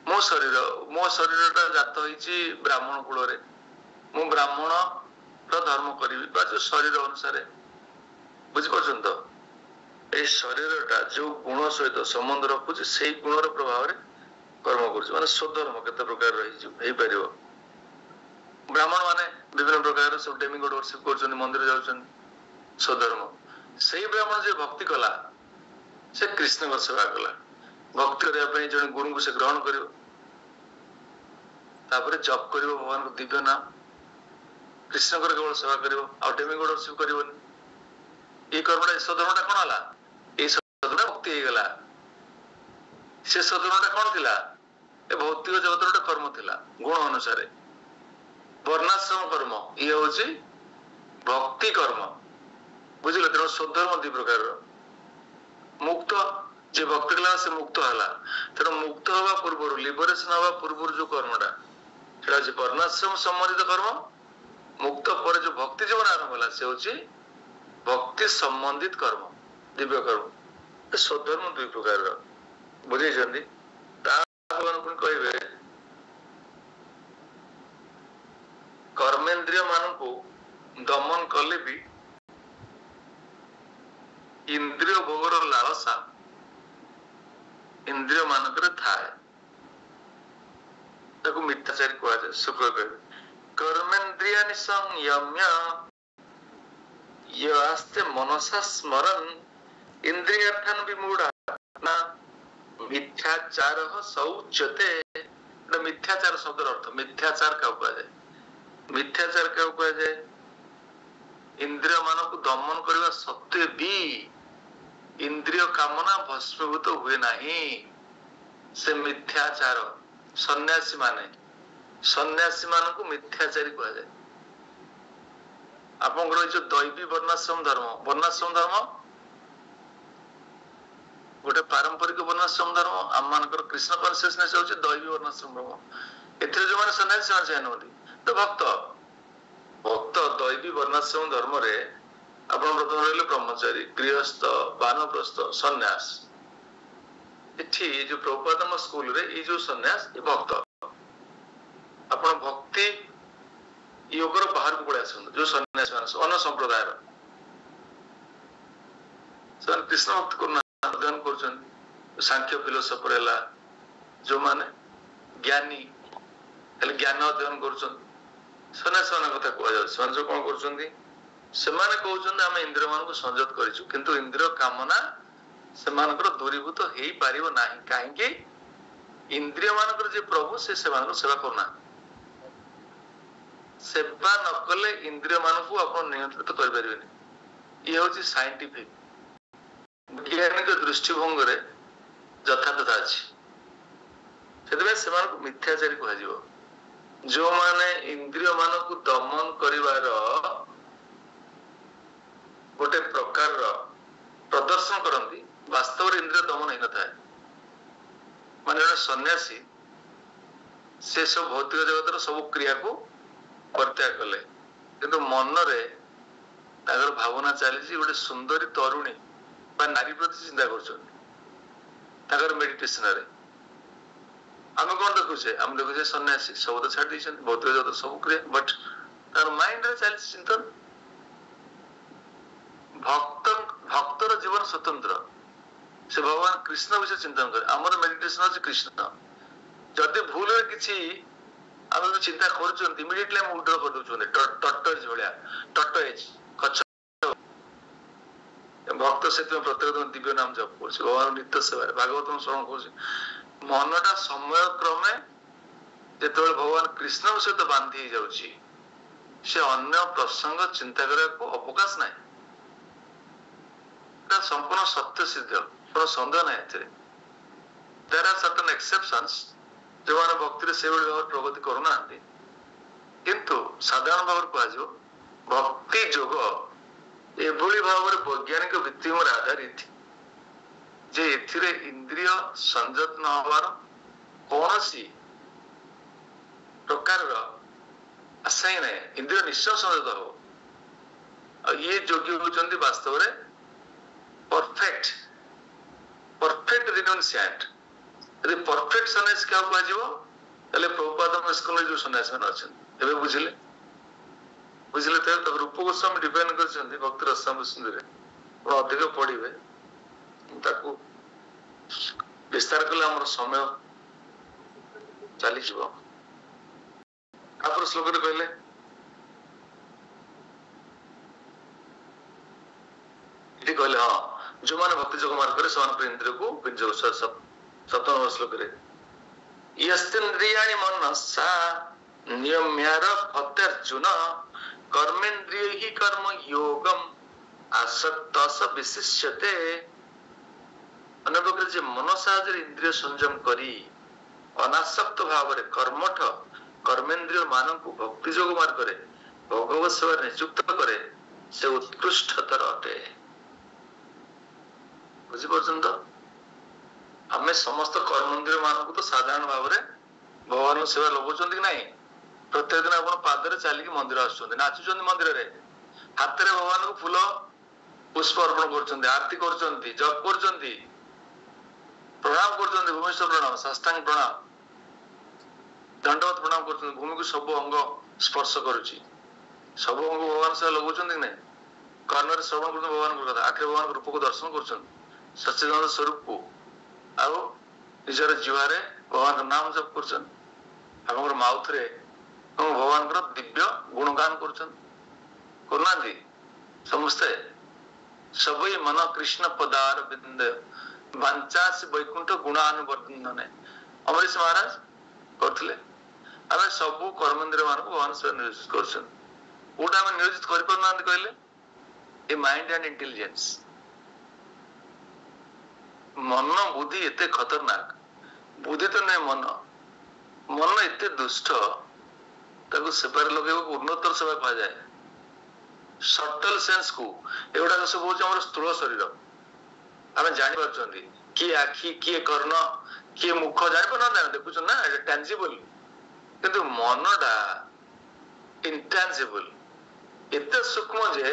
मो शरीर जात होइछि ब्राह्मण कुल रे मु ब्राह्मण धर्म करी जो शरीर अनुसार बुझिपार तो ये शरीर जो गुण सहित संबंध रखुଛି से गुण प्रभाव रे कर्म कर माने स्वधर्म केते प्रकार रही पार ब्राह्मण माने विभिन्न प्रकार सब डेमिगॉड वर्शिप कर मंदिर जाऊँ स्वधर्म से ब्राह्मण जो भक्ति कला से कृष्ण को सेवा कला भक्ति करने जड़े गुरु को से ग्रहण कर जप कर भगवान को दिव्य नाम कृष्ण को केवल सेवा कर डेमिगॉड वर्शिप कर ये कर्मटा स्वधर्मटा कौन है ये स्वधर्म भक्ति हो गला से स्वधर्मटा कौन थिला ए भौतिक जगत गोटे कर्म थिला गुण अनुसार वर्णाश्रम कर्म ये हूँ भक्ति कर्म बुझिल तेणु स्वधर्म दुई प्रकार मुक्त जे भक्ति कला से मुक्त है तेणु मुक्त हवा पूर्व लिबरेशन हवा पूर्व जो कर्मटा से वर्णाश्रम संबंधित कर्म मुक्त पर जो भक्ति जीवन आरंभ है से हूँ भक्ति संबंधित कर्म दिव्य कर्म स्वधर्म दुई प्रकार बुझे कहे कर्मेन्द्रिय मान को दमन कले भी इंद्रिय भोगर लालसा इंद्रिय मानक थाए मिथ्याचारी कहुए शुक्र कहे कर्मेन्द्रिया संयम्य आस्ते मनसा स्मरन इंद्रियार्थान विमूढ़ा ना मिथ्याचार शौच्यते मिथ्याचार शब्द अर्थ मिथ्याचार क्या कहुए मिथ्याचार क्या कहुए इंद्रिय मान को दमन करने सत्वे भी इंद्रिय कामना भस्मीभूत हुए नहीं से मिथ्याचार सन्यासी मान को मिथ्याचारी कहुए आप जो दैवी वर्णाश्रम धर्म गोटे पारंपरिक वर्णाश्रम धर्म आम मानकर कृष्ण कॉन्शियसनेस होची दैवी वर्णाश्रम धर्म एथिरे जो माने सन्यासी मान चाहे नहती तो भक्त दैवी वर्णाश्रम धर्म रे आपण प्रथम रहिले ब्रह्मचारी गृहस्थ वानप्रस्थ सन्यास एठी जो प्रभुपादम स्कूल रे ई जो सन्यास ये भक्त आपण भक्ति योगर बाहर को पड़े आसंत जो सन्यासी मान अन्न संप्रदाय सन कृष्ण भक्त करना अध्ययन कर सांख्य फिलोसफर है जो माने ज्ञानी ज्ञान अध्ययन कर सन्यासी मान कथा कह जो कौन कर आम इंद्रिय मान को संयत करूँ इंद्रिय कामना से दूरीभूत हो पार ना कहीं इंद्रिय मान जे प्रभु से सेवा करना सेवा न कले इंद्रिय मान को आप नियंत्रित करें ये हूँ साइंटिफिक वैज्ञानिक दृष्टिभंग यथार्थता अच्छी से मिथ्याचारी कह जो माने इंद्रिय मान को दमन करिवार गोटे प्रकार प्रदर्शन करती वास्तव इंद्रिय दमन हो न मान सन्यासी से सब भौतिक जगत सब क्रिया को परित्याग कले किंतु मन रे भावना चली गोटे सुंदरी तरुणी नारी प्रति चिंता कर मेडिटेशन आम कौन देखुचे आम देखुचे सन्यासी सब तो छाड़ दी भौतिक जगत सब क्रिया बट तार माइंड रे चली चिंतन भक्तर जीवन स्वतंत्र से भगवान कृष्ण विषय चिंतन करे आमर मेडिटेशन अच्छे कृष्ण जदि भूल किसी आम चिंता कर इमिडिएटली आम उड्र कर दौरान टट्टज भाया टट्टज कच्छ भक्त से प्रत्येक दिन दिव्य नाम जप कर भगवान नित्य सेवा भागवत श्रवण कर मनटा समय क्रमे ଯେତେବେଳେ ଭଗବାନ କୃଷ୍ଣଙ୍କ ସହିତ ବାନ୍ଧି ହେଇଯାଉଛି ସେ ଅନ୍ୟ ପ୍ରସଙ୍ଗ ଚିନ୍ତା କରିବାକୁ ଅବକାଶ ନାହିଁ। এটা সম্পূর্ণ সত্য সিদ্ধ, কোনো সন্দেহ ନାହିଁ ଏଥିରେ। There are certain exceptions ଯେଉଁମାନେ ଭକ୍ତିରେ ସେଇଭଳି ଭାବରେ ପ୍ରଗତି କରୁନାହାନ୍ତି, କିନ୍ତୁ ସାଧାରଣ ଭାବରେ କୁହାଯିବ ଭକ୍ତି ଯୋଗ ଏଭଳି ଭାବରେ ବୈଜ୍ଞାନିକ ଭିତ୍ତିଭୂମିରେ ଆଧାରିତ ଯେ ଏଥିରେ ଇନ୍ଦ୍ରିୟ ସଂଯତ ନ ହବାର କୌଣସି ପ୍ରକାରର ଆଶା ହିଁ ନାହିଁ। ଇନ୍ଦ୍ରିୟ ନିଶ୍ଚୟ ସଂଯତ ହବ। ଆଉ ଇଏ ଯୋଗୀ ହେଉଛନ୍ତି ବାସ୍ତବରେ ପରଫେକ୍ଟ ରିନୁନ୍ସିଆଣ୍ଟ। ଯଦି ପରଫେକ୍ଟ ସନ୍ନ୍ୟାସୀ କାହାକୁ କୁହାଯିବ ତାହେଲେ ପ୍ରଭୁପାଦଙ୍କ ଇସ୍କନରେ ଯୋଉ ସନ୍ନ୍ୟାସୀ ମାନେ ଅଛନ୍ତି, ଏବେ ବୁଝିଲେ ତାପରେ ରୂପ ଗୋସ୍ୱାମୀ ଡିଫାଇନ୍ କରିଛନ୍ତି ଭକ୍ତି ରସାମୃତ ସିନ୍ଧୁରେ। ଆପଣ ଅଧିକ ପଢିବେ, ତାକୁ ବିସ୍ତାର କଲେ ଆମର ସମୟ ଚାଲିଯିବ। ତାପରେ ଶ୍ଲୋକରେ କହିଲେ ଏଠି କହିଲେ ହଁ ଯୋଉମାନେ ଭକ୍ତି ଯୋଗ ମାର୍ଗରେ ସେମାନଙ୍କ ଇନ୍ଦ୍ରିୟକୁ ବିନିଯୋଗ 7 ନମ୍ବର ଶ୍ଲୋକରେ ୟସ୍ତେନ୍ଦ୍ରିୟାଣି ମନସା ନିୟମ୍ୟାର ଅତ୍ୟର୍ଜୁନ କର୍ମେନ୍ଦ୍ରିୟ ହି କର୍ମ ଯୋଗମ୍ ଆସକ୍ତସ ବିଶିଷ୍ୟତେ। ଅନ୍ୟ ପ୍ରକାର ଯେ ମନ ସାହାଯ୍ୟରେ ଇନ୍ଦ୍ରିୟ ସଂଯମ କରି ଅନାସକ୍ତ ଭାବରେ କର୍ମେନ୍ଦ୍ରିୟ ମାନଙ୍କୁ ଭକ୍ତି ଯୋଗ ମାର୍ଗରେ ଭଗବତ ସେବାରେ ନିଯୁକ୍ତ କରେ ସେ ଉତ୍କୃଷ୍ଟତର ଅଟେ। ବୁଝିପାରୁଛନ୍ତି ତ? ଆମେ ସମସ୍ତ କର୍ମେନ୍ଦ୍ରିୟ ମାନଙ୍କୁ ତ ସାଧାରଣ ଭାବରେ ଭଗବାନଙ୍କ ସେବା ଲଗାଉଛନ୍ତି କି ନାହିଁ? ପ୍ରତ୍ୟେକ ଦିନ ଆପଣ ପାଦରେ ଚାଲିକି ମନ୍ଦିର ଆସୁଛନ୍ତି, ନାଚୁଛନ୍ତି ମନ୍ଦିରରେ, ହାତରେ ଭଗବାନଙ୍କୁ ଫୁଲ ପୁଷ୍ପ ଅର୍ପଣ କରୁଛନ୍ତି, ଆରତି କରୁଛନ୍ତି, ଜପ କରୁଛନ୍ତି, ପ୍ରଣାମ କରୁଛନ୍ତି, ଭୂମିଷ୍ଠ ପ୍ରଣାମ, ସାଷ୍ଟାଙ୍ଗ ପ୍ରଣାମ, ଦଣ୍ଡବତ ପ୍ରଣାମ କରୁଛନ୍ତି, ଭୂମିକୁ ସବୁ ଅଙ୍ଗ ସ୍ପର୍ଶ କରୁଛି। ସବୁ ଅଙ୍ଗ ଭଗବାନ ସେବା ଲଗାଉଛନ୍ତି କି ନାହିଁ? କାନରେ ଶ୍ରବଣ କରୁଛନ୍ତି ଭଗବାନଙ୍କ କଥା, ଆଖିରେ ଭଗବାନଙ୍କ ରୂପକୁ ଦର୍ଶନ କରୁଛନ୍ତି, ସଚ୍ଚିଦାନନ୍ଦ ସ୍ୱରୂପକୁ, ଆଉ ନିଜର ଜିହ୍ୱାରେ ଭଗବାନଙ୍କ ନାମ ଜପ କରୁଛନ୍ତି, ଆପଣଙ୍କର ମାଉଥରେ ଭଗବାନଙ୍କର ଦିବ୍ୟ ଗୁଣଗାନ କରୁଛନ୍ତି, କରୁନାହାନ୍ତି? ସମସ୍ତେ ସବଇ ମନ କୃଷ୍ଣ ପଦାର ବିନ୍ଦ ବାଞ୍ଚାସି ବୈକୁଣ୍ଠ ଗୁଣାନୁବର୍ଦ୍ଧନେ ଅମରୀଶ ମହାରାଜ କରୁଥିଲେ। ଆମେ ସବୁ କର୍ମେନ୍ଦ୍ରିୟ ମାନଙ୍କୁ ଭଗବାନ ସେବା ନିୟୋଜିତ କରୁଛନ୍ତି। କୋଉଟା ଆମେ ନିୟୋଜିତ କରିପାରୁନାହାନ୍ତି କହିଲେ? ଏ ମାଇଣ୍ଡ ଆଣ୍ଡ ଇଣ୍ଟେଲିଜେନ୍ସ। ମନ ବୁଦ୍ଧି ଏତେ ଖତରନାକ, ବୁଦ୍ଧି ତ ନୁହେଁ ମନ ଏତେ ଦୁଷ୍ଟ, ତାକୁ ସେବାରେ ଲଗେଇବାକୁ ଉନ୍ନତର ସେବା କୁହାଯାଏ। ସଟଲ ସେନ୍ସ କୁ ଏଗୁଡାକ ସବୁ ହଉଛି ଆମର ସ୍ଥୂଳ ଶରୀର। ଆମେ ଜାଣିପାରୁଛନ୍ତି କିଏ ଆଖି, କିଏ କର୍ଣ୍ଣ, କିଏ ମୁଖ, ଜାଣିପାରୁନାହାନ୍ତି, ଆମେ ଦେଖୁଛୁ ନା, ଏଟା ଟାଞ୍ଜିବଲ। କିନ୍ତୁ ମନଟା ଇନଟାଞ୍ଜିବଲ, ଏତେ ସୂକ୍ଷ୍ମ ଯେ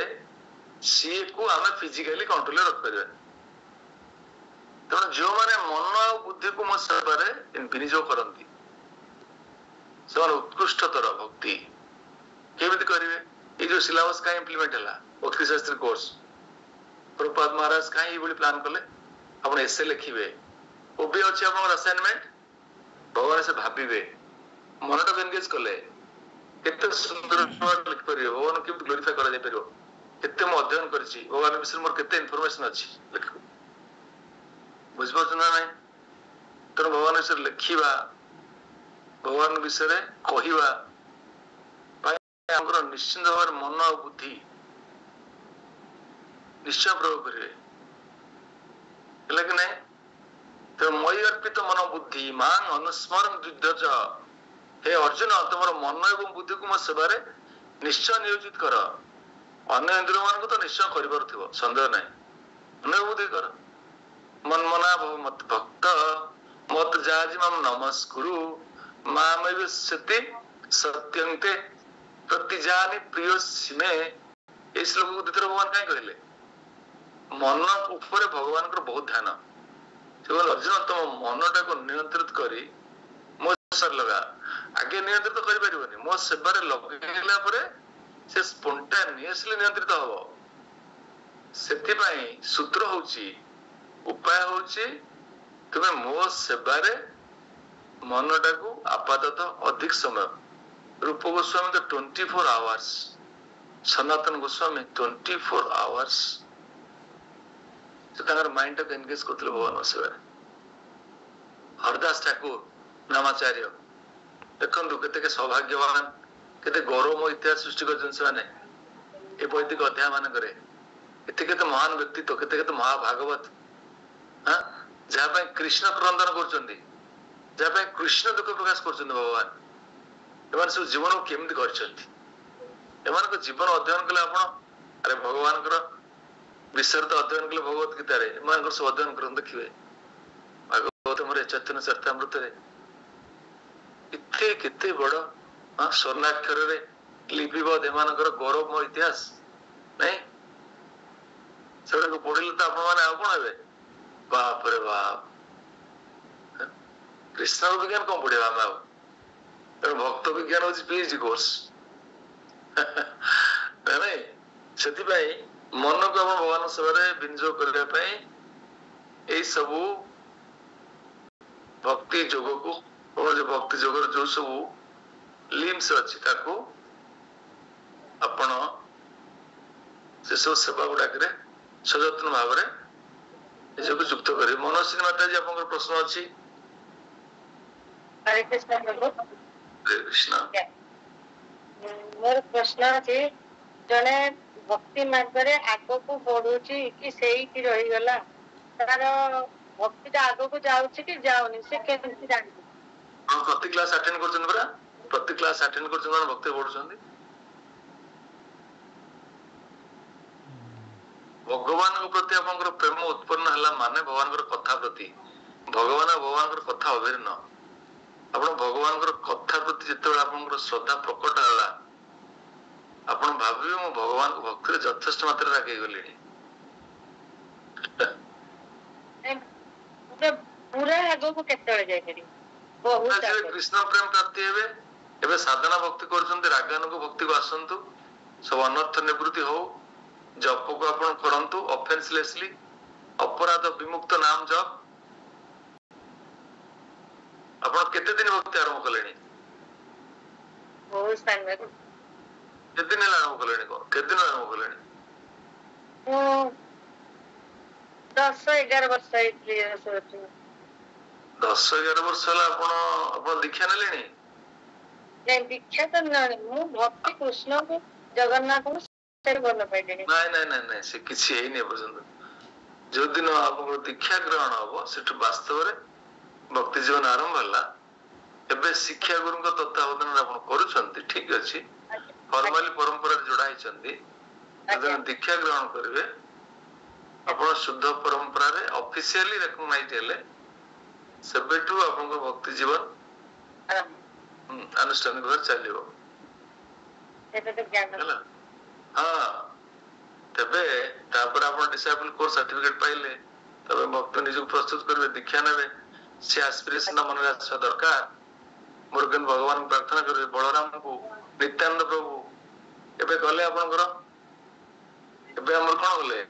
ସିଏକୁ ଆମେ ଫିଜିକାଲି କଣ୍ଟ୍ରୋଲରେ ରଖିପାରିବା। ତେଣୁ ଯେଉଁମାନେ ମନ ଆଉ ବୁଦ୍ଧିକୁ ମୋ ସେବାରେ ବିନିଯୋଗ କରନ୍ତି ସେମାନେ ଉତ୍କୃଷ୍ଟତର ଭକ୍ତି କେମିତି କରିବେ? ଏଇ ଯୋଉ ସିଲାବସ କାହିଁ ଇମ୍ପ୍ଲିମେଣ୍ଟ ହେଲା, ଭକ୍ତି ଶାସ୍ତ୍ରୀ କୋର୍ସ, ପ୍ରଭୁପାଦ ମହାରାଜ କାହିଁ ଏଇଭଳି ପ୍ଲାନ କଲେ? ଆପଣ ଏସେ ଲେଖିବେ, ଓବି ଅଛି ଆପଣଙ୍କର ଆସାଇନମେଣ୍ଟ, ଭଗବାନ ସେ ଭାବିବେ, ମନଟାକୁ ଏନଗେଜ କଲେ କେତେ ସୁନ୍ଦର ଲେଖିପାରିବେ, ଭଗବାନ କେମିତି ଗ୍ଲୋରିଫାଏ କରାଯାଇପାରିବ, କେତେ ମୁଁ ଅଧ୍ୟୟନ କରିଛି, ଭଗବାନ ବିଷୟରେ ମୋର କେତେ ଇନଫର୍ମେସନ ଅଛି, ଲେଖିବ। ବୁଝିପାରୁଛନ୍ତି ନା ନାଇଁ? ତେଣୁ ଭଗବାନ ବିଷୟରେ ଲେଖିବା, ଭଗବାନ ବିଷୟରେ କହିବା ପାଇଁ ଆମର ନିଶ୍ଚିନ୍ତ ଭାବରେ ମନ ଆଉ ବୁଦ୍ଧି ନିଶ୍ଚୟ ପ୍ରୟୋଗ କରିବେ, ହେଲେ କି ନାଇଁ? ତେଣୁ ମଇ ଅର୍ପିତ ମନ ବୁଦ୍ଧି ମାଂ ଅନୁସ୍ମରଣ ଯୁଦ୍ଧଚ, ହେ ଅର୍ଜୁନ ତୁମର ମନ ଏବଂ ବୁଦ୍ଧିକୁ ମୋ ସେବାରେ ନିଶ୍ଚୟ ନିୟୋଜିତ କର। ଅନ୍ୟ ଇନ୍ଦ୍ରିୟ ମାନଙ୍କୁ ତ ନିଶ୍ଚୟ କରିପାରୁଥିବ, ସନ୍ଦେହ ନାହିଁ, ମନ ବୁଦ୍ଧି କର। ମନ୍ମନା ଭବ ମତ ଭକ୍ତ ମତ ଯାଜି ମାମ ନମସ୍କୁରୁ ମାମୈବ ସ୍ୟତି ସତ୍ୟନ୍ତେ ପ୍ରତିଜାନି ପ୍ରିୟ ସୀମେ। ଏଇ ଶ୍ଲୋକକୁ ଦ୍ୱିତୀୟ ଭଗବାନ କାହିଁ କହିଲେ? ମନ ଉପରେ ଭଗବାନଙ୍କର ବହୁତ ଧ୍ୟାନ। ସେ କହିଲେ ଅର୍ଜୁନ ତମ ମନଟାକୁ ନିୟନ୍ତ୍ରିତ କରି ମୋ ସେବାରେ ଲଗା। ଆଗେ ନିୟନ୍ତ୍ରିତ କରିପାରିବନି, ମୋ ସେବାରେ ଲଗେଇଲା ପରେ ସେ ସ୍ପୋଣ୍ଟାନିୟସଲି ନିୟନ୍ତ୍ରିତ ହବ। ସେଥିପାଇଁ ସୂତ୍ର ହଉଛି, ଉପାୟ ହଉଛି ତୁମେ ମୋ ସେବାରେ ମନଟାକୁ ଆପାତତଃ ଅଧିକ ସମୟ, ରୂପ ଗୋସ୍ୱାମୀ ତ 24 hours, ସନାତନ ଗୋସ୍ୱାମୀ 24 hours ସେ ତାଙ୍କର ମାଇଣ୍ଡଟାକୁ ଏନଗେଜ କରୁଥିଲେ ଭଗବାନଙ୍କ ସେବାରେ। हरदास ठाकुर नामाचार्य देखु के सौभाग्यवान के गौरवमय इतिहास सृष्टि कर वैदिक अध्याय मान के महान व्यक्तित्व के महाभागवत हाँ जहाँ कृष्ण क्रंदन कर कृष्ण दुख प्रकाश कर भगवान एम सब जीवन को केमती कर जीवन अध्ययन कले आप अरे भगवान विषय तो अध्ययन कले भगवत गीतार एम सब अध्ययन कर देखिए भागवत चैतन्य चरितामृत केते बड़ हाँ स्वर्णाक्षर लिपिबद्ध एम गौरवमय इतिहास नहीं से पढ़िले तो आप कौन हे बाप रे बाप कृष्ण विज्ञान कौन पढ़ा आम तेणु भक्त विज्ञान हूँ पीएचडी कोर्स नहीं से मन को आप भगवान सेवा विनियोग करने यही सबू भक्ति जोग को जो भक्ति जोग जो सब लिम्स अच्छी आपण से सब सेवा गुड़ाक सजत्न भाव निजक युक्त कर मनोश्री माता जी आप प्रश्न अच्छी हरे कृष्ण प्रभु हरे कृष्ण मोर प्रश्न अछि जने भक्ति मार्ग रे आगो को बढ़ुची कि सेही रही गला तार भक्ति ता आगो को जाउची कि जाउनी से केमति जानि हम प्रति क्लास अटेंड करछन बरा प्रति क्लास अटेंड करछन भक्ति बढ़ुछन भगवान को प्रति आपनकर प्रेम उत्पन्न हला माने भगवान कर कथा प्रति भगवान कर कथा अभिन्न आपण भगवान कर कथा प्रति जेतेबेला आपनकर श्रद्धा प्रकट हला आपण भाबियो मो भगवान को भक्ति रे यथेष्ट मात्रा राखी गलेनी पूरा आगो को केतळे जाय करी बहुत कृष्ण प्रेम प्राप्ति हेबे एबे साधना भक्ति करछन्ते रागानुग भक्ति को आसंतु सब अनर्थ निवृत्ति हो जप को आपण करंतु ऑफेंसलेसली अपराध विमुक्त नाम जप आपण केते दिन भक्ति आरंभ कलेनी बहुत टाइम में केते दिन आरंभ कलेनी को केते दिन आरंभ कलेनी 10-11 वर्ष इतलिए सोचू 10-11 वर्ष हला आपण दीक्षा नेलेनी नहीं दीक्षा तो नहीं मु भक्ति कृष्ण को जगन्नाथ को से बोल पाइलेनी नहीं नहीं नहीं नहीं से किछि हे नै पर्यंत जो दिन आपन दीक्षा ग्रहण हो सेठ वास्तव रे भक्ति जीवन आरंभ हला एबे शिक्षा गुरु को तत्वावधान आपण करूछंती ठीक अछि फॉर्मली परंपरा जोड़ा हिचंती जदन दीक्षा ग्रहण करबे आपण शुद्ध परंपरा रे ऑफिशियली रिकॉग्नाइज हेले सेबेटू आपन को भक्ति जीवन अनुष्ठान घर चलियो एते तो ज्ञान हला हां तबे तापर आपण डिसाइबल कोर्स सर्टिफिकेट पाइले तबे भक्त निजु प्रस्तुत करबे दीक्षा नेबे से एस्पिरेशन मन रे आछा दरकार मुर्गन भगवान प्रार्थना करबे बलराम को नित्यानंद प्रभु एबे गले आपन एबे हमर कोन गले